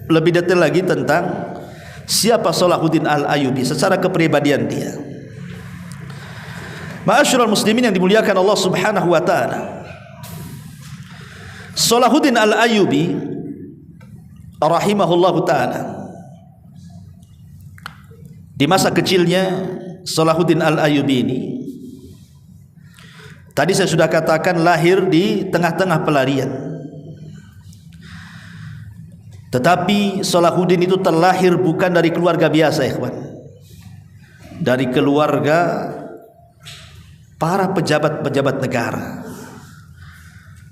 lebih detail lagi tentang siapa Salahuddin Al-Ayyubi secara kepribadian dia. Ma'asyiral muslimin yang dimuliakan Allah Subhanahu wa taala. Salahuddin Al-Ayyubi rahimahullahu taala, di masa kecilnya Salahuddin Al-Ayyubi ini, tadi saya sudah katakan, lahir di tengah-tengah pelarian. Tetapi Salahuddin itu terlahir bukan dari keluarga biasa, ikhwan. Dari keluarga para pejabat-pejabat negara.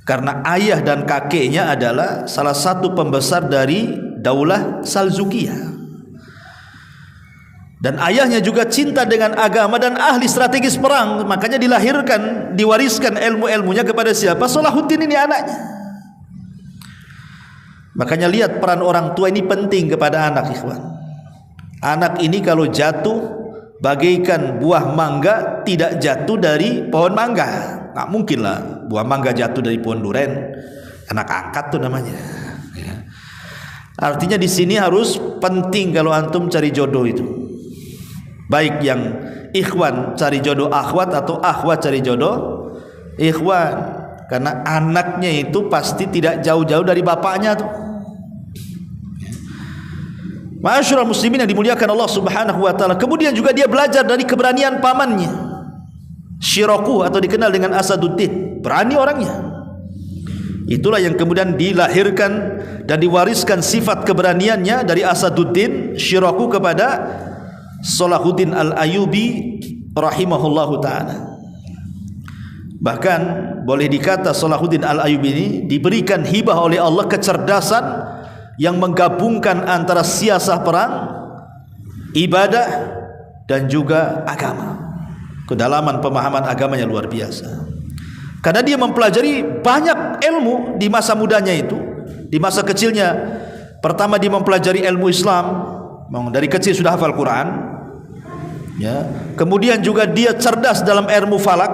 Karena ayah dan kakeknya adalah salah satu pembesar dari Daulah Salzukiyah. Dan ayahnya juga cinta dengan agama dan ahli strategis perang, makanya dilahirkan, diwariskan ilmu-ilmunya kepada siapa? Salahuddin ini anaknya. Makanya lihat peran orang tua ini penting kepada anak, ikhwan. Anak ini kalau jatuh bagaikan buah mangga tidak jatuh dari pohon mangga. Nggak mungkin lah buah mangga jatuh dari pohon duren, anak angkat tuh namanya. Artinya di sini harus penting kalau antum cari jodoh itu. Baik yang ikhwan cari jodoh akhwat atau akhwat cari jodoh ikhwan, karena anaknya itu pasti tidak jauh-jauh dari bapaknya tuh. Ma'asyiral muslimin yang dimuliakan Allah Subhanahu wa taala. Kemudian juga dia belajar dari keberanian pamannya Syirakuh, atau dikenal dengan Asaduddin, berani orangnya. Itulah yang kemudian dilahirkan dan diwariskan sifat keberaniannya dari Asaduddin Syirakuh kepada Salahuddin Al-Ayyubi rahimahullahu ta'ala. Bahkan boleh dikata Salahuddin Al-Ayyubi ini diberikan hibah oleh Allah kecerdasan yang menggabungkan antara siasah perang, ibadah, dan juga agama. Kedalaman pemahaman agamanya luar biasa. Karena dia mempelajari banyak ilmu di masa mudanya itu. Di masa kecilnya, pertama dia mempelajari ilmu Islam, dari kecil sudah hafal Quran, ya. Kemudian juga dia cerdas dalam ilmu falak.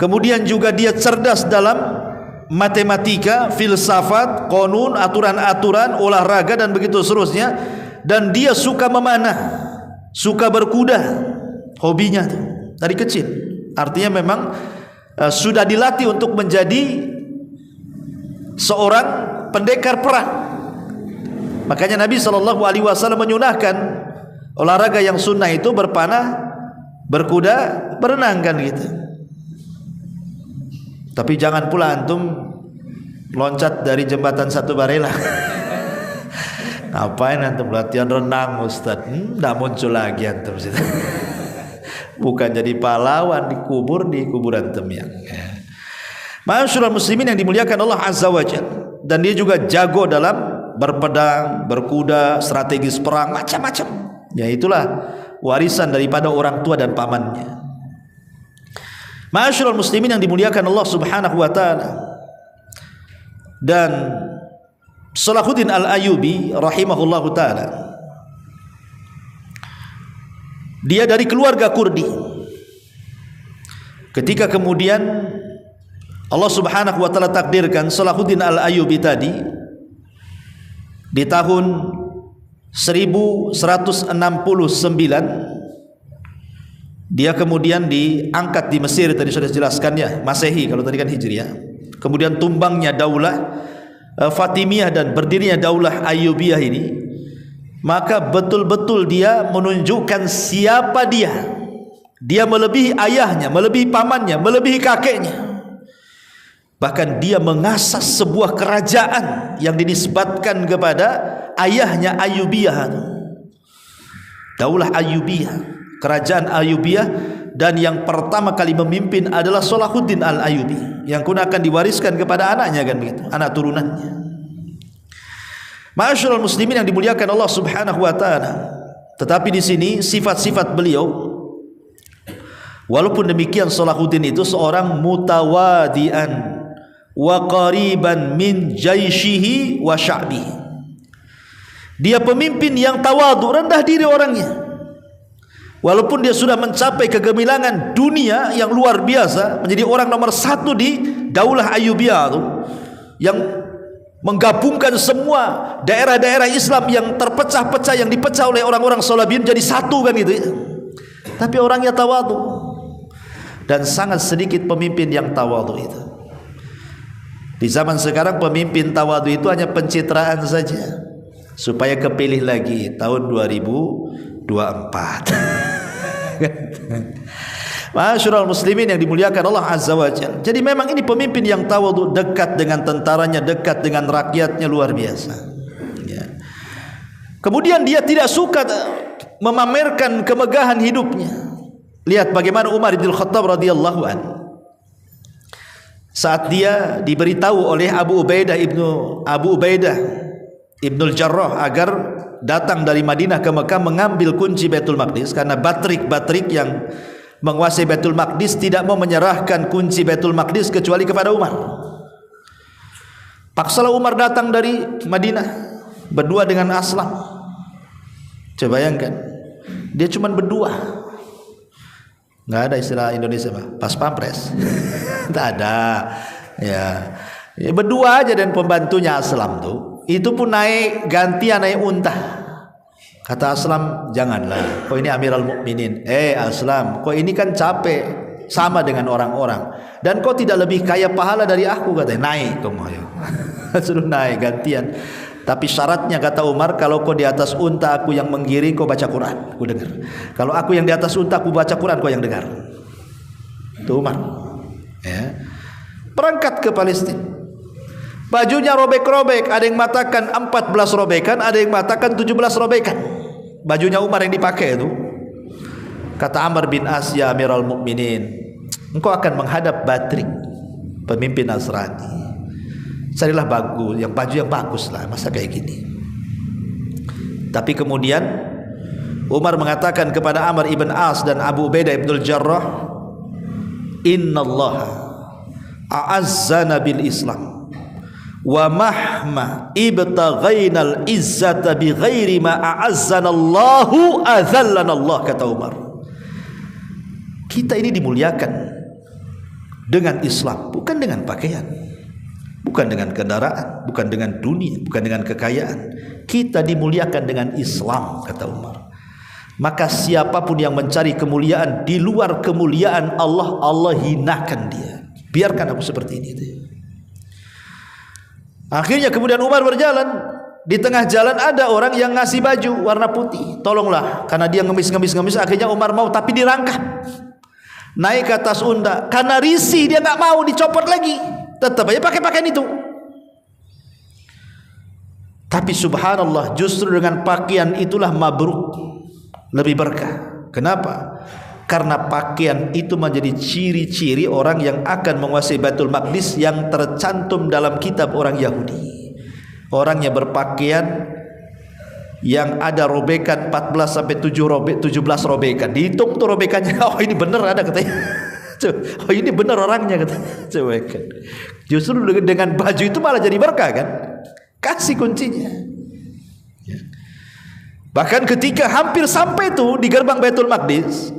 Kemudian juga dia cerdas dalam matematika, filsafat, konun, aturan-aturan, olahraga, dan begitu seterusnya. Dan dia suka memanah, suka berkuda, hobinya tuh dari kecil. Artinya memang sudah dilatih untuk menjadi seorang pendekar perang. Makanya Nabi SAW menyunahkan olahraga yang sunnah itu berpanah, berkuda, berenang kan gitu. Tapi jangan pula antum loncat dari jembatan Satu Barelang. Ngapain antum latihan renang, Ustaz? Nggak muncul lagi antum situ. Bukan jadi pahlawan dikubur di kuburan temyang. Ma'asyiral muslimin yang dimuliakan Allah Azza wa Jalla. Dan dia juga jago dalam berpedang, berkuda, strategis perang, macam-macam. Ya, itulah warisan daripada orang tua dan pamannya. Ma'asyiral muslimin yang dimuliakan Allah Subhanahu wa taala. Dan Salahuddin Al-Ayyubi rahimahullahu taala, dia dari keluarga Kurdi. Ketika kemudian Allah Subhanahu wa taala takdirkan Salahuddin Al-Ayyubi tadi di tahun 1169 dia kemudian diangkat di Mesir, tadi sudah dijelaskan ya, Masehi, kalau tadi kan Hijriah. Kemudian tumbangnya daulah Fatimiyah dan berdirinya daulah Ayyubiyah ini, maka betul-betul dia menunjukkan siapa dia. Dia melebihi ayahnya, melebihi pamannya, melebihi kakeknya. Bahkan dia mengasas sebuah kerajaan yang dinisbatkan kepada ayahnya Ayyubiyah, daulah Ayyubiyah. kerajaan Ayyubiyah, dan yang pertama kali memimpin adalah Salahuddin Al-Ayyubi yang kemudian akan diwariskan kepada anaknya, kan begitu, anak turunannya. Ma'asyiral muslimin yang dimuliakan Allah Subhanahu wa taala. Tetapi di sini sifat-sifat beliau, walaupun demikian Salahuddin itu seorang mutawadian wa qariban min jaishihi wa sya'bihi. Dia pemimpin yang tawadu, rendah diri orangnya. Walaupun dia sudah mencapai kegemilangan dunia yang luar biasa, menjadi orang nomor 1 di Daulah Ayyubiyah itu, yang menggabungkan semua daerah-daerah Islam yang terpecah-pecah, yang dipecah oleh orang-orang Salabiyin jadi satu, kan gitu ya. Tapi orangnya tawadu, dan sangat sedikit pemimpin yang tawadu itu. Di zaman sekarang pemimpin tawadu itu hanya pencitraan saja supaya kepilih lagi tahun 2024. Ma'asyiral muslimin yang dimuliakan Allah Azza wa Jalla. Jadi memang ini pemimpin yang tawadhu, dekat dengan tentaranya, dekat dengan rakyatnya, luar biasa ya. Kemudian dia tidak suka memamerkan kemegahan hidupnya. Lihat bagaimana Umar bin Khattab radhiyallahu anhu, saat dia diberitahu oleh Abu Ubaidah Ibnul Jarrah agar datang dari Madinah ke Mekah mengambil kunci Baitul Maqdis, karena Batrik yang menguasai Baitul Maqdis tidak mau menyerahkan kunci Baitul Maqdis kecuali kepada Umar. Paksalah Umar datang dari Madinah berdua dengan Aslam. Coba bayangkan, dia cuma berdua, nggak ada istilah Indonesia pas pampres. Tak ada ya, berdua aja dan pembantunya Aslam tuh. Itu pun naik gantian, naik unta. Kata Aslam, janganlah, kau ini Amirul Mukminin. Aslam, kau ini kan capek sama dengan orang-orang, dan kau tidak lebih kaya pahala dari aku, katanya. Naik kamu, ayo. Suruh naik gantian. Tapi syaratnya, kata Umar, kalau kau di atas unta, aku yang menggiring, kau baca Quran, aku dengar. Kalau aku yang di atas unta, aku baca Quran, kau yang dengar. Itu Umar ya. Berangkat ke Palestina. Bajunya robek-robek, ada yang mengatakan 14 robekan, ada yang mengatakan 17 robekan. Bajunya Umar yang dipakai itu. Kata Amr bin As, ya Amirul Mukminin, engkau akan menghadap Batrik, pemimpin Nasrani. Carilah bagus, yang baju yang bagus lah, masa kayak gini. Tapi kemudian Umar mengatakan kepada Amr ibn As dan Abu Ubaidah ibnul Jarrah, innallaha a'azzana bil Islam, wa mahma ibtaghainal izzata bi ghairi ma a'azzanallahu azallanallah, kata Umar. Kita ini dimuliakan dengan Islam, bukan dengan pakaian, bukan dengan kendaraan, bukan dengan dunia, bukan dengan kekayaan. Kita dimuliakan dengan Islam, kata Umar. Maka siapapun yang mencari kemuliaan di luar kemuliaan Allah, Allah hinakan dia. Biarkan aku seperti ini. Akhirnya kemudian Umar berjalan, di tengah jalan ada orang yang ngasih baju warna putih, tolonglah, karena dia ngemis. Akhirnya Umar mau, tapi dirangkap, naik ke atas unta. Karena risih dia nggak mau dicopot lagi, tetap aja pakai pakaian itu. Tapi subhanallah, justru dengan pakaian itulah mabruk, lebih berkah. Kenapa? Karena pakaian itu menjadi ciri-ciri orang yang akan menguasai Baitul Maqdis yang tercantum dalam kitab orang Yahudi. Orangnya berpakaian yang ada robekan 14 sampai 17 robekan. Dihitung tuh robekannya. Oh, ini benar ada, katanya. Oh, ini benar orangnya, katanya. Coba kan. Justru dengan baju itu malah jadi berkah, kan? Kasih kuncinya. Ya. Bahkan ketika hampir sampai tuh di gerbang Baitul Maqdis,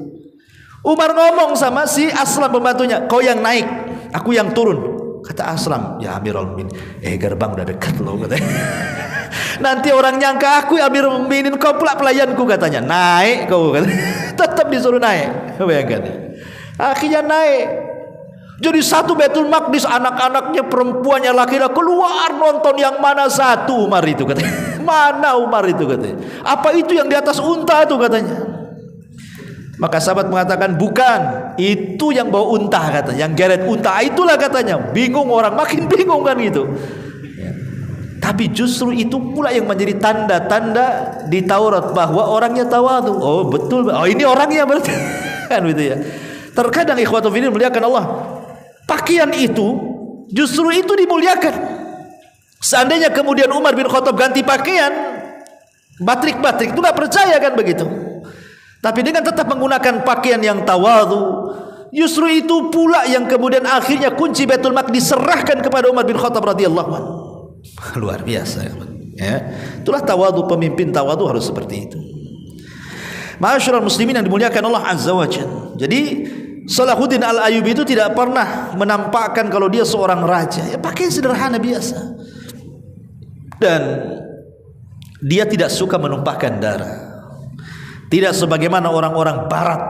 Umar ngomong sama si Aslam pembantunya, kau yang naik, aku yang turun. Kata Aslam, ya Amirul Mukminin, gerbang udah dekat loh, katanya. Nanti orang nyangka aku Amirul Mukminin, kau pula pelayanku, katanya. Naik kau, katanya. Tetap disuruh naik. Bayangkan. Akhirnya naik. Jadi satu Baitul Maqdis, anak-anaknya, perempuannya, laki-laki keluar nonton. Yang mana satu Umar itu, katanya. Mana Umar itu, katanya. Apa itu yang di atas unta itu, katanya. Maka sahabat mengatakan, bukan, itu yang bawa unta, katanya, yang geret unta itulah, katanya. Bingung orang, makin bingung kan gitu ya. Tapi justru itu pula yang menjadi tanda-tanda di Taurat bahwa orangnya tawadhu. Oh betul, oh ini orangnya berarti kan gitu ya. Terkadang ikhwatu fillah muliakan Allah, pakaian itu justru itu dimuliakan. Seandainya kemudian Umar bin Khattab ganti pakaian, batrik-batrik itu gak percaya kan begitu. Tapi dengan tetap menggunakan pakaian yang tawadhu, justru itu pula yang kemudian akhirnya kunci Baitul Maqdis diserahkan kepada Umar bin Khattab radhiyallahu anhu. Luar biasa ya. Itulah tawadhu, pemimpin tawadhu harus seperti itu. Ma'asyiral muslimin yang dimuliakan Allah azza wajalla. Jadi Salahuddin Al-Ayyubi itu tidak pernah menampakkan kalau dia seorang raja. Ya pakaian sederhana biasa. Dan dia tidak suka menumpahkan darah. Tidak sebagaimana orang-orang barat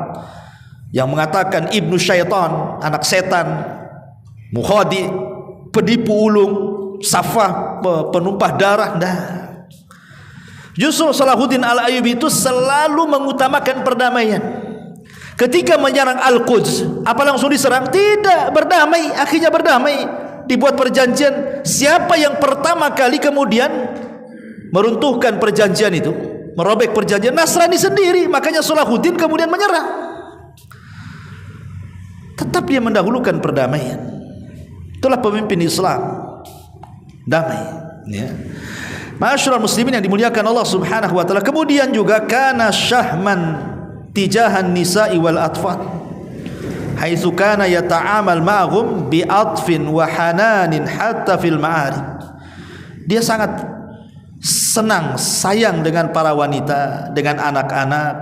yang mengatakan ibnu syaitan, anak setan, mukhadi, penipu ulung, safah, penumpah darah. Nah, justru Salahuddin Al-Ayyubi itu selalu mengutamakan perdamaian. Ketika menyerang Al-Quds, apa langsung diserang? Tidak, berdamai, akhirnya berdamai. Dibuat perjanjian. Siapa yang pertama kali kemudian meruntuhkan perjanjian itu, merobek perjanjian? Nasrani sendiri. Makanya Salahuddin kemudian menyerah. Tetap dia mendahulukan perdamaian. Itulah pemimpin Islam, damai ya. Ma'asyiral muslimin yang dimuliakan Allah Subhanahu wa taala. Kemudian juga kana syahman tijahan nisa'i wal atfal, haitsu kana yata'amal ma'hum bi atfin wa hananin hatta fil ma'arib. Dia sangat senang, sayang dengan para wanita, dengan anak-anak,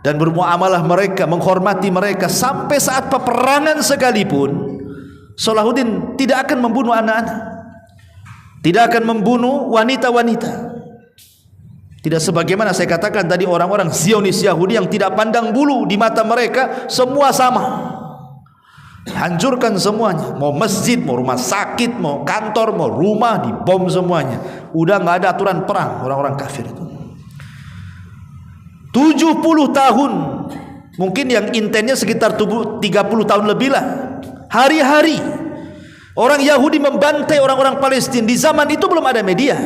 dan bermuamalah mereka, menghormati mereka sampai saat peperangan sekalipun. Salahuddin tidak akan membunuh anak-anak, tidak akan membunuh wanita-wanita. Tidak sebagaimana saya katakan tadi, orang-orang Zionis Yahudi yang tidak pandang bulu, di mata mereka semua sama. Hancurkan semuanya, mau masjid, mau rumah sakit, mau kantor, mau rumah, dibom semuanya. Udah nggak ada aturan perang orang-orang kafir itu. 70 tahun, mungkin yang intennya sekitar 30 tahun lebih lah. Hari-hari orang Yahudi membantai orang-orang Palestina. Di zaman itu belum ada media,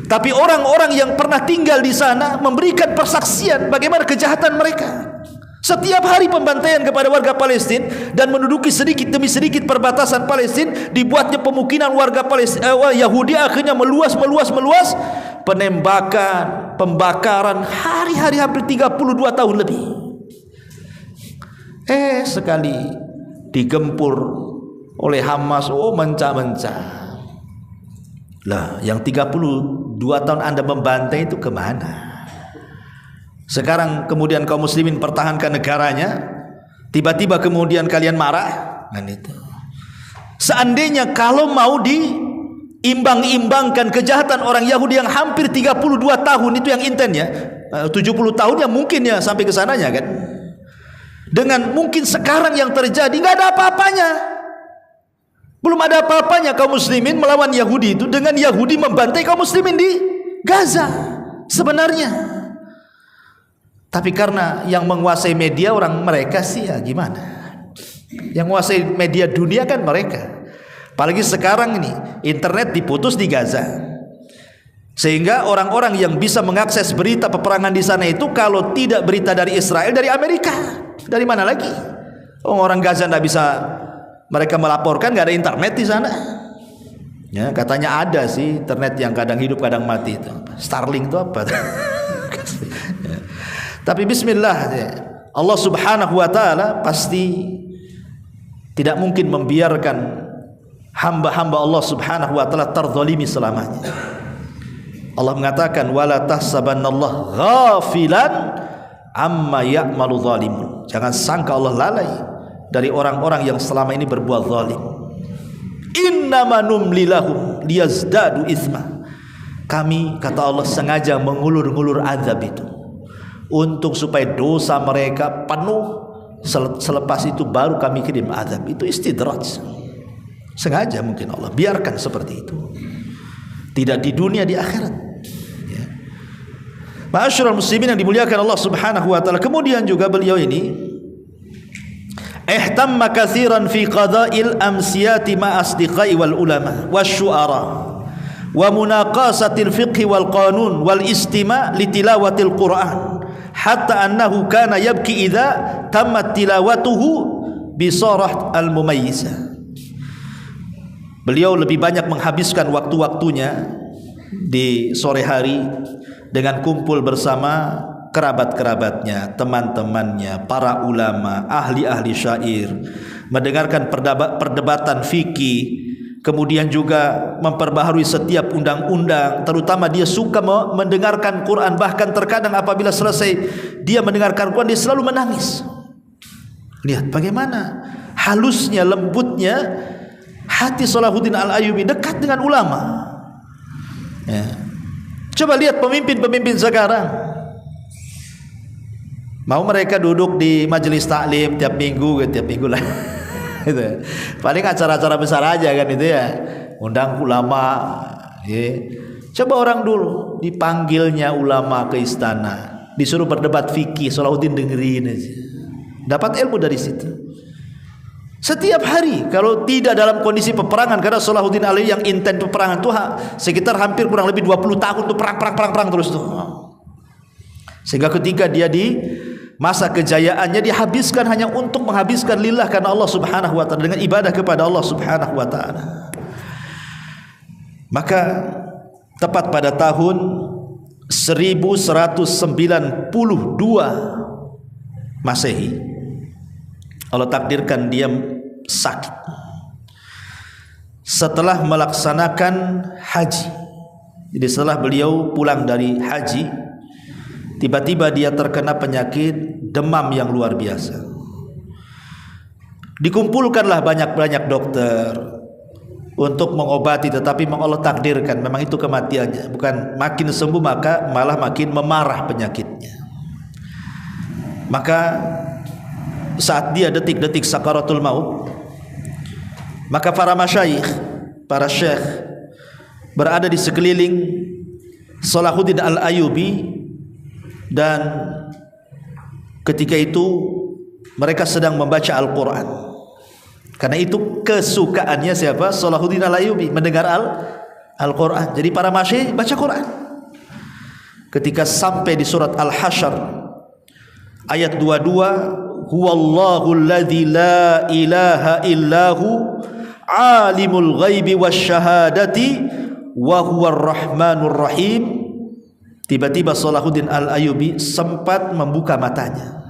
tapi orang-orang yang pernah tinggal di sana memberikan persaksian bagaimana kejahatan mereka. Setiap hari pembantaian kepada warga Palestina, dan menduduki sedikit demi sedikit perbatasan Palestina, dibuatnya pemukiman warga Palestina, Yahudi akhirnya meluas, penembakan, pembakaran, hari-hari hampir 32 tahun lebih. Sekali digempur oleh Hamas, mencah-mencah. Lah, yang 32 tahun Anda membantai itu kemana? Sekarang kemudian kaum muslimin pertahankan negaranya, tiba-tiba kemudian kalian marah, kan itu. Seandainya kalau mau diimbang-imbangkan kejahatan orang Yahudi yang hampir 32 tahun itu yang intennya, 70 tahun ya mungkin ya sampai ke sananya kan. Dengan mungkin sekarang yang terjadi nggak ada apa-apanya. Belum ada apa-apanya kaum muslimin melawan Yahudi itu dengan Yahudi membantai kaum muslimin di Gaza sebenarnya. Tapi karena yang menguasai media orang mereka sih, ya gimana? Yang menguasai media dunia kan mereka. Apalagi sekarang ini internet diputus di Gaza, sehingga orang-orang yang bisa mengakses berita peperangan di sana itu kalau tidak berita dari Israel, dari Amerika, dari mana lagi? Orang Gaza tidak bisa mereka melaporkan, nggak ada internet di sana. Ya, katanya ada sih internet yang kadang hidup kadang mati itu. Starlink itu apa? Ya. Tapi bismillah, Allah Subhanahu wa taala pasti tidak mungkin membiarkan hamba-hamba Allah Subhanahu wa taala terzalimi selamanya. Allah mengatakan wala tahsabannallaha ghafilan amma ya'malu zalimun. Jangan sangka Allah lalai dari orang-orang yang selama ini berbuat zalim. Innama numli lahum liyazdadu itsma. Kami, kata Allah, sengaja mengulur-ngulur azab itu untuk supaya dosa mereka penuh. Selepas itu baru kami kirim azab. Itu istidraj. Sengaja mungkin Allah biarkan seperti itu. Tidak di dunia, di akhirat. Ya. Ma'asyiral muslimin yang dimuliakan Allah Subhanahu wa taala. Kemudian juga beliau ini ihtamma katsiran fi qada'il amsiyati ma asdiqai wal ulama wasyu'ara wa munaqasatil fiqhi wal qanun wal istima' li tilawatil Qur'an hatta annahu kana yabki idza tammat tilawatuhu bi sarah al mumayyizah. Beliau lebih banyak menghabiskan waktu-waktunya di sore hari dengan kumpul bersama kerabat-kerabatnya, teman-temannya, para ulama, ahli-ahli syair, mendengarkan perdebatan fikih, kemudian juga memperbaharui setiap undang-undang. Terutama dia suka mendengarkan Quran, bahkan terkadang apabila selesai dia mendengarkan Quran dia selalu menangis. Lihat bagaimana halusnya, lembutnya hati Salahuddin Al-Ayyubi, dekat dengan ulama. Ya. Coba lihat pemimpin-pemimpin sekarang. Mau mereka duduk di majelis taklim tiap minggu lah. Gitu. Paling acara-acara besar aja kan itu ya. Undang ulama. Ya. Coba orang dulu dipanggilnya ulama ke istana, disuruh berdebat fikih, Salahuddin dengerin aja. Dapat ilmu dari situ. Setiap hari, kalau tidak dalam kondisi peperangan, karena Salahuddin Al-Ayyubi yang intens peperangan tuh sekitar hampir kurang lebih 20 tahun tuh perang terus tuh. Sehingga ketika dia di masa kejayaannya dihabiskan hanya untuk menghabiskan lillah karena Allah Subhanahu wa taala, dengan ibadah kepada Allah Subhanahu wa taala. Maka tepat pada tahun 1192 Masehi, Allah takdirkan dia sakit setelah melaksanakan haji. Jadi setelah beliau pulang dari haji, tiba-tiba dia terkena penyakit demam yang luar biasa. Dikumpulkanlah banyak-banyak dokter untuk mengobati, tetapi Allah takdirkan memang itu kematiannya. Bukan makin sembuh, maka malah makin memarah penyakitnya. Maka saat dia detik-detik sakaratul maut, maka para masyayikh, para syekh berada di sekeliling Salahuddin Al-Ayyubi, dan ketika itu mereka sedang membaca Al-Quran. Karena itu kesukaannya siapa? Salahuddin Al-Ayyubi, mendengar Al-Quran. Jadi para masyayikh baca Quran. Ketika sampai di surat Al-Hasyr ayat 22, huwallahu alladzi la ilaha illahu alimul ghaibi wasyahadati wa huwar rahmanur rahim. Tiba-tiba Salahuddin Al-Ayyubi sempat membuka matanya,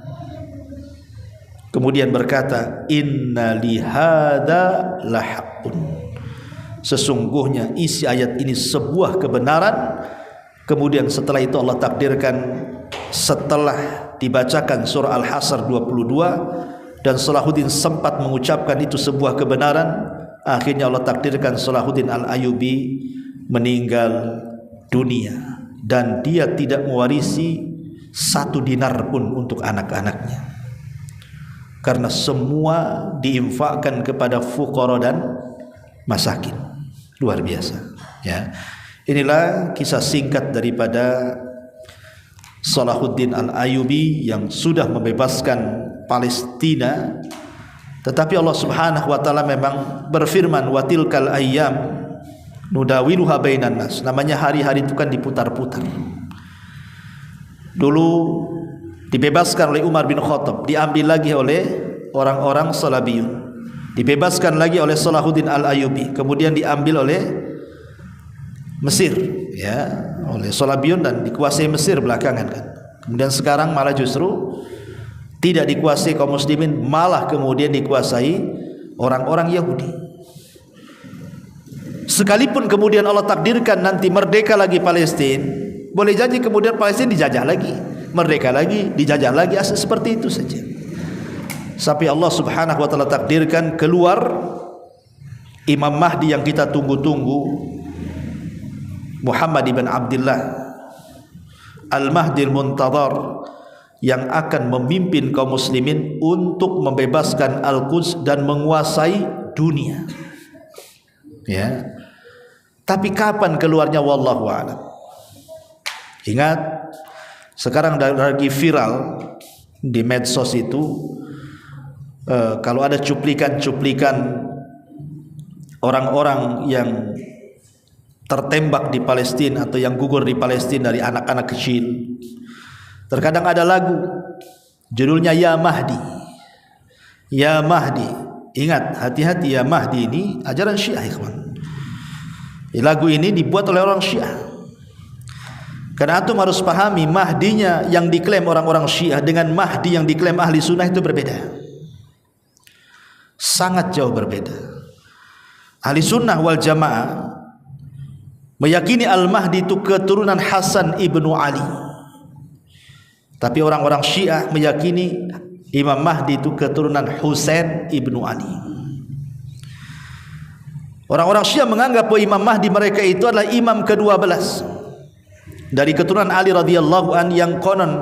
kemudian berkata, inna lihada lahaqqun, sesungguhnya isi ayat ini sebuah kebenaran. Kemudian setelah itu Allah takdirkan, setelah dibacakan surah Al-Hasyr 22 dan Salahuddin sempat mengucapkan itu sebuah kebenaran, akhirnya Allah takdirkan Salahuddin Al-Ayyubi meninggal dunia, dan dia tidak mewarisi 1 dinar pun untuk anak-anaknya, karena semua diinfakkan kepada fuqara dan masakin. Luar biasa ya. Inilah kisah singkat daripada Salahuddin Al-Ayyubi yang sudah membebaskan Palestina. Tetapi Allah Subhanahu wa taala memang berfirman, wa tilkal ayyam nudawiluha bainan nas. Namanya hari-hari itu kan diputar-putar. Dulu dibebaskan oleh Umar bin Khattab, diambil lagi oleh orang-orang Salabiyun, dibebaskan lagi oleh Salahuddin Al-Ayyubi, kemudian diambil oleh Mesir ya, oleh Salabiyun dan dikuasai Mesir belakangan kan. Kemudian sekarang malah justru tidak dikuasai kaum muslimin, malah kemudian dikuasai orang-orang Yahudi. Sekalipun kemudian Allah takdirkan nanti merdeka lagi Palestina, boleh jadi kemudian Palestina dijajah lagi, merdeka lagi, dijajah lagi, seperti itu saja. Sampai Allah Subhanahu wa taala takdirkan keluar Imam Mahdi yang kita tunggu-tunggu, Muhammad ibn Abdullah Al-Mahdi Al-Muntadhar, yang akan memimpin kaum muslimin untuk membebaskan Al-Quds dan menguasai dunia. Ya. Tapi kapan keluarnya wallahu a'lam. Ingat, sekarang lagi viral di medsos itu, kalau ada cuplikan-cuplikan orang-orang yang tertembak di Palestina atau yang gugur di Palestina dari anak-anak kecil. Terkadang ada lagu judulnya Ya Mahdi. Ya Mahdi. Ingat, hati-hati, Ya Mahdi ini ajaran Syiah, ikhwan. Lagu ini dibuat oleh orang Syiah. Karena antum harus pahami, Mahdinya yang diklaim orang-orang Syiah dengan Mahdi yang diklaim ahli sunnah itu berbeda. Sangat jauh berbeda. Ahli sunnah wal jamaah meyakini Al-Mahdi itu keturunan Hasan ibnu Ali. Tapi orang-orang Syiah meyakini Imam Mahdi itu keturunan Husain ibnu Ali. Orang-orang Syiah menganggap bahwa Imam Mahdi mereka itu adalah imam ke-12 dari keturunan Ali radhiyallahu an, yang konon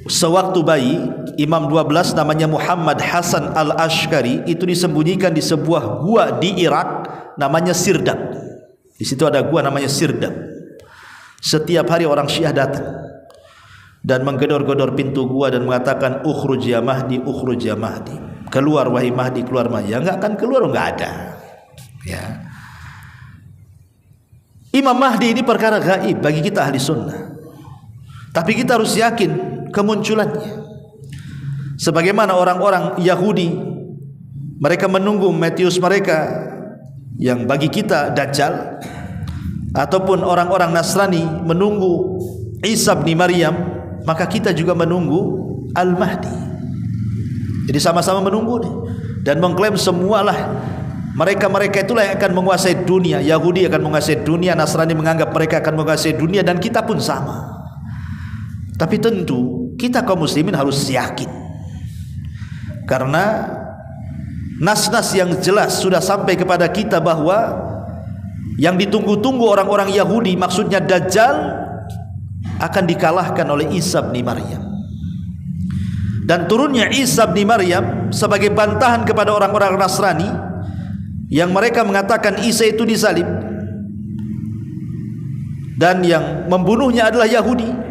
sewaktu bayi imam 12 namanya Muhammad Hasan al-Ashkari itu disembunyikan di sebuah gua di Irak namanya Sirdab. Di situ ada gua namanya Sirdab. Setiap hari orang Syiah datang dan menggedor-gedor pintu gua dan mengatakan ukhruj ya Mahdi, ukhruj ya Mahdi. Keluar wahai Mahdi, keluar Mahdi. Ya enggak akan keluar, enggak ada. Ya. Imam Mahdi ini perkara gaib bagi kita ahli sunnah. Tapi kita harus yakin kemunculannya. Sebagaimana orang-orang Yahudi, mereka menunggu Matius mereka yang bagi kita Dajjal, ataupun orang-orang Nasrani menunggu Isa bin Maryam, maka kita juga menunggu Al-Mahdi. Jadi sama-sama menunggu nih, dan mengklaim semualah mereka itulah yang akan menguasai dunia. Yahudi akan menguasai dunia, Nasrani menganggap mereka akan menguasai dunia, dan kita pun sama. Tapi tentu kita kaum muslimin harus yakin, karena nas-nas yang jelas sudah sampai kepada kita bahwa yang ditunggu-tunggu orang-orang Yahudi, maksudnya Dajjal, akan dikalahkan oleh Isa bin Maryam. Dan turunnya Isa bin Maryam sebagai bantahan kepada orang-orang Nasrani yang mereka mengatakan Isa itu disalib dan yang membunuhnya adalah Yahudi.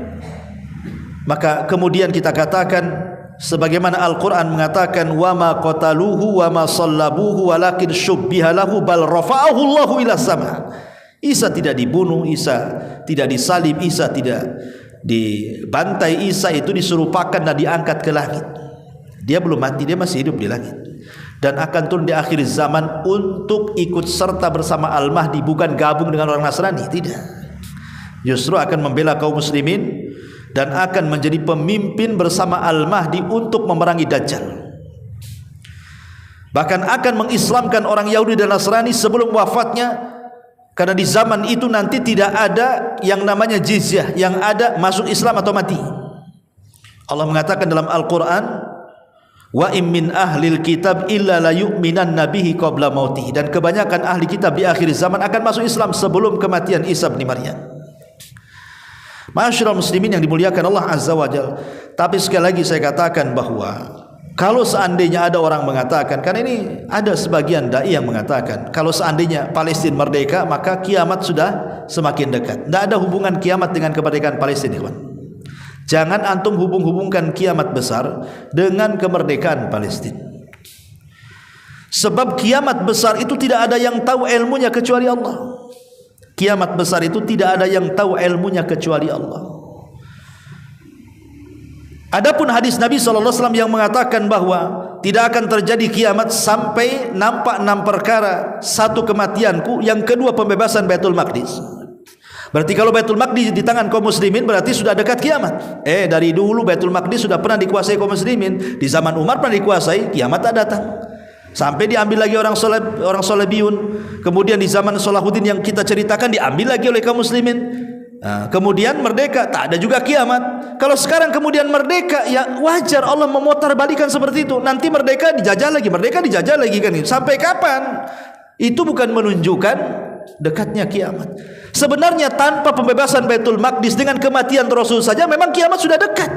Maka kemudian kita katakan sebagaimana Al-Quran mengatakan wa ma qataluhu wa ma sallabuhu walakin syubbiha lahu bal rafa'ahu Allahu ila sama. Isa tidak dibunuh, Isa tidak disalib, Isa tidak dibantai, Isa itu diserupakan dan diangkat ke langit. Dia belum mati, dia masih hidup di langit, dan akan turun di akhir zaman untuk ikut serta bersama Al-Mahdi, bukan gabung dengan orang Nasrani, tidak. Justru akan membela kaum muslimin dan akan menjadi pemimpin bersama Al-Mahdi untuk memerangi Dajjal. Bahkan akan mengislamkan orang Yahudi dan Nasrani sebelum wafatnya, karena di zaman itu nanti tidak ada yang namanya jizyah, yang ada masuk Islam atau mati. Allah mengatakan dalam Al-Quran, wa im min ahlil kitab illa la yu'minanna bihi qabla mautih, dan kebanyakan ahli kitab di akhir zaman akan masuk Islam sebelum kematian Isa bin Maryam. Ma'asyiral muslimin yang dimuliakan Allah Azza wa Jalla. Tapi sekali lagi saya katakan bahwa kalau seandainya ada orang mengatakan, karena ini ada sebagian dai yang mengatakan kalau seandainya Palestina merdeka maka kiamat sudah semakin dekat. Tidak ada hubungan kiamat dengan kemerdekaan Palestina, kawan. Jangan antum hubung-hubungkan kiamat besar dengan kemerdekaan Palestina. Sebab kiamat besar itu tidak ada yang tahu ilmunya kecuali Allah. Kiamat besar itu tidak ada yang tahu ilmunya kecuali Allah. Adapun hadis Nabi SAW yang mengatakan bahwa tidak akan terjadi kiamat sampai nampak 6 perkara. 1, kematianku. Yang kedua, pembebasan Baitul Maqdis. Berarti kalau Baitul Maqdis di tangan kaum muslimin berarti sudah dekat kiamat. Dari dulu Baitul Maqdis sudah pernah dikuasai kaum muslimin. Di zaman Umar pernah dikuasai, kiamat tak datang. Sampai diambil lagi orang Salebiyun. Kemudian di zaman Salahuddin yang kita ceritakan diambil lagi oleh kaum muslimin. Kemudian merdeka, tak ada juga kiamat. Kalau sekarang kemudian merdeka, ya wajar Allah memutarbalikan seperti itu. Nanti merdeka dijajah lagi kan. Sampai kapan? Itu bukan menunjukkan dekatnya kiamat. Sebenarnya tanpa pembebasan Baitul Maqdis, dengan kematian Rasul saja memang kiamat sudah dekat.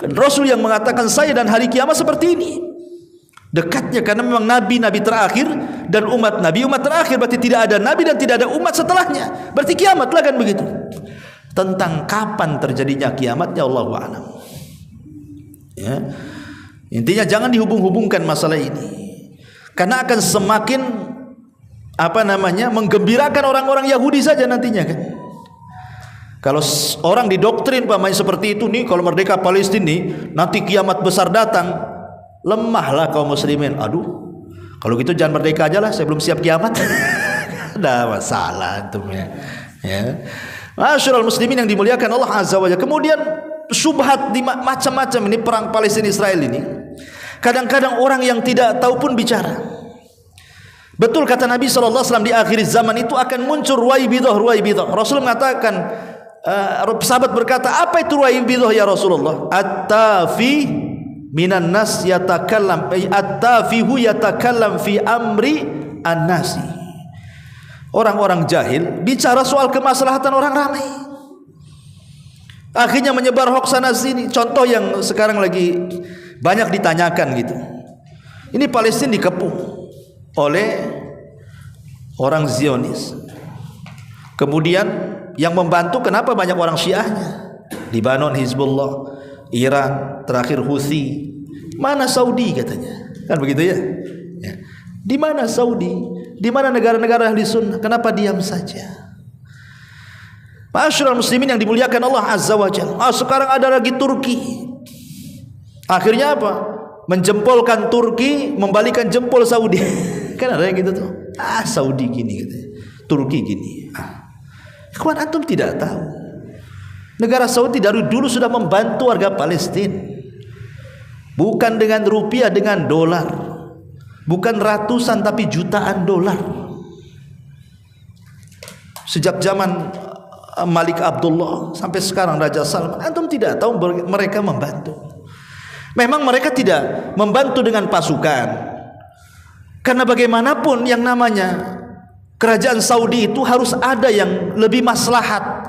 Kan Rasul yang mengatakan saya dan hari kiamat seperti ini. Dekatnya karena memang nabi-nabi terakhir dan umat terakhir, berarti tidak ada nabi dan tidak ada umat setelahnya, berarti kiamatlah kan begitu. Tentang kapan terjadinya kiamatnya Allahu a'lam. Ya. Intinya jangan dihubung-hubungkan masalah ini, karena akan semakin menggembirakan orang-orang Yahudi saja nantinya kan. Kalau orang didoktrin pamanya seperti itu nih, kalau merdeka Palestina nih nanti kiamat besar datang, lemahlah kaum muslimin. Aduh, kalau gitu jangan merdeka aja lah, saya belum siap kiamat. Ada masalah antum ya. Masyaallah muslimin yang dimuliakan Allah Azza wa Jalla. Kemudian syubhat macam-macam ini perang Palestina Israel ini. Kadang-kadang orang yang tidak tahu pun bicara. Betul kata Nabi SAW, di akhir zaman itu akan muncul ruwaibidah. Rasul mengatakan, sahabat berkata, apa itu ruwaibidah ya Rasulullah? At-tafi minan nas yatakallam, at-tafihu yatakallam fi amri an-nasi. Orang-orang jahil bicara soal kemaslahatan orang ramai, akhirnya menyebar hoax sana sini. Contoh yang sekarang lagi banyak ditanyakan gitu, ini Palestina dikepung oleh orang Zionis. Kemudian yang membantu kenapa banyak orang Syiahnya? Libanon Hizbullah, Iran, terakhir Houthi. Mana Saudi katanya? Kan begitu ya? Di mana Saudi? Di mana negara-negara ahli sunnah? Kenapa diam saja? Masyaallah muslimin yang dimuliakan Allah Azza wa Jalla. Sekarang ada lagi Turki. Akhirnya apa? Menjempolkan Turki, membalikan jempol Saudi. Kan ada yang gitu tuh. Saudi gini katanya, Turki gini. Ikhwan, antum tidak tahu, negara Saudi dari dulu sudah membantu warga Palestina, bukan dengan rupiah, dengan dolar, bukan ratusan tapi jutaan dolar. Sejak zaman Malik Abdullah sampai sekarang Raja Salman, antum tidak tahu mereka membantu. Memang mereka tidak membantu dengan pasukan, karena bagaimanapun yang namanya kerajaan Saudi itu harus ada yang lebih maslahat.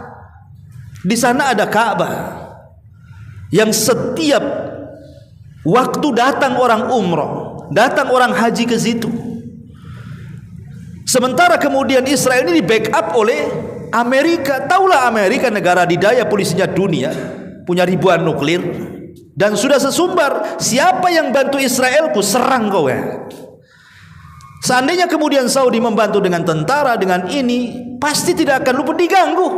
Di sana ada Ka'bah yang setiap waktu datang orang umroh, datang orang haji ke situ. Sementara kemudian Israel ini di backup oleh Amerika. Taulah Amerika negara didaya polisinya dunia, punya ribuan nuklir, dan sudah sesumbar, siapa yang bantu Israel ku serang kau ya. Seandainya kemudian Saudi membantu dengan tentara, dengan ini, pasti tidak akan luput diganggu.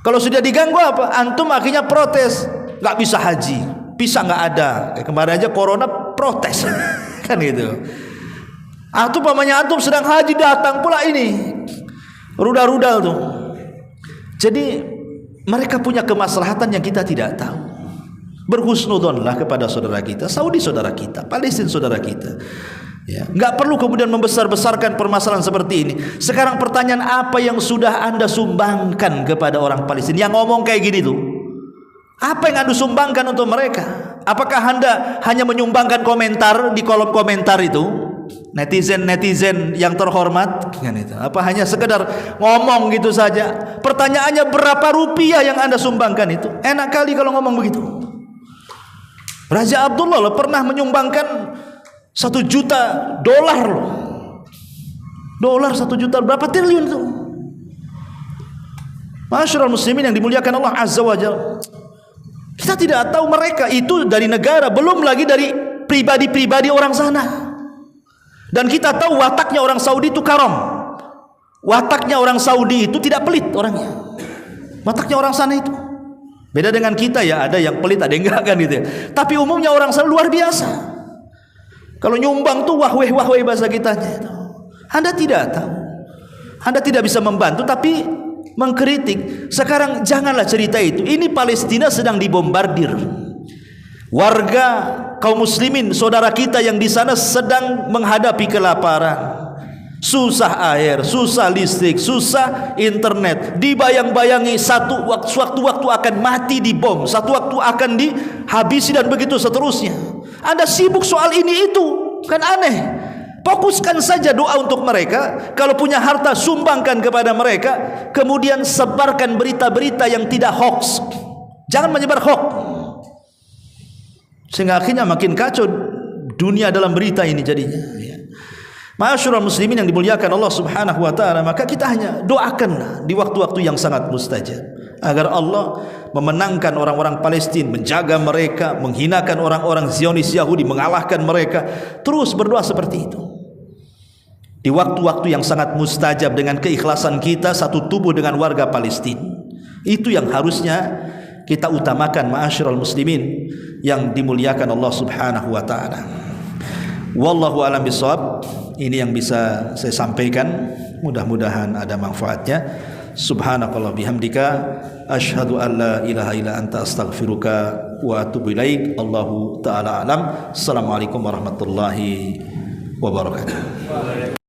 Kalau sudah diganggu apa? Antum akhirnya protes, nggak bisa haji, visa nggak ada. Kayak kemarin aja corona protes, kan gitu. Atau pamannya antum sedang haji, datang pula ini rudal-rudal tuh. Jadi mereka punya kemaslahatan yang kita tidak tahu. Berhusnudonlah kepada saudara kita, Saudi saudara kita, Palestina saudara kita. Ya, nggak perlu kemudian membesar-besarkan permasalahan seperti ini. Sekarang pertanyaan, apa yang sudah Anda sumbangkan kepada orang Palestina? Yang ngomong kayak gini tuh, apa yang Anda sumbangkan untuk mereka? Apakah Anda hanya menyumbangkan komentar di kolom komentar itu, netizen yang terhormat, kan itu? Apa hanya sekedar ngomong gitu saja? Pertanyaannya, berapa rupiah yang Anda sumbangkan itu? Enak kali kalau ngomong begitu. Raja Abdullah pernah menyumbangkan 1 juta dolar loh. Dolar 1 juta, berapa triliun itu? Masyaallah muslimin yang dimuliakan Allah Azza wa Jalla. Kita tidak tahu mereka itu dari negara, belum lagi dari pribadi-pribadi orang sana. Dan kita tahu wataknya orang Saudi itu karam. Wataknya orang Saudi itu tidak pelit orangnya. Wataknya orang sana itu beda dengan kita ya, ada yang pelit, ada yang enggak kan gitu ya. Tapi umumnya orang sana luar biasa. Kalau nyumbang tuh wahweh bahasa kitanya itu. Anda tidak tahu, Anda tidak bisa membantu tapi mengkritik. Sekarang janganlah cerita itu. Ini Palestina sedang dibombardir. Warga kaum muslimin saudara kita yang di sana sedang menghadapi kelaparan, susah air, susah listrik, susah internet. Dibayang-bayangi satu waktu akan mati di bom, satu waktu akan dihabisi, dan begitu seterusnya. Anda sibuk soal ini itu, kan aneh. Fokuskan saja doa untuk mereka. Kalau punya harta, sumbangkan kepada mereka. Kemudian sebarkan berita-berita yang tidak hoax. Jangan menyebar hoax, sehingga akhirnya makin kacau dunia dalam berita ini jadinya. Ma'asyiral muslimin yang dimuliakan Allah Subhanahu wa taala, maka kita hanya doakanlah di waktu-waktu yang sangat mustajab agar Allah memenangkan orang-orang Palestina, menjaga mereka, menghinakan orang-orang Zionis Yahudi, mengalahkan mereka. Terus berdoa seperti itu. di waktu-waktu yang sangat mustajab dengan keikhlasan kita satu tubuh dengan warga Palestina. Itu yang harusnya kita utamakan, ma'asyiral muslimin yang dimuliakan Allah Subhanahu wa taala. Wallahu a'lam bishawab. Ini yang bisa saya sampaikan, mudah-mudahan ada manfaatnya. Subhanakallah bihamdika asyhadu an la ilaha illa anta astaghfiruka wa atubu ilaik. Allahu taala alam. Assalamualaikum warahmatullahi wabarakatuh.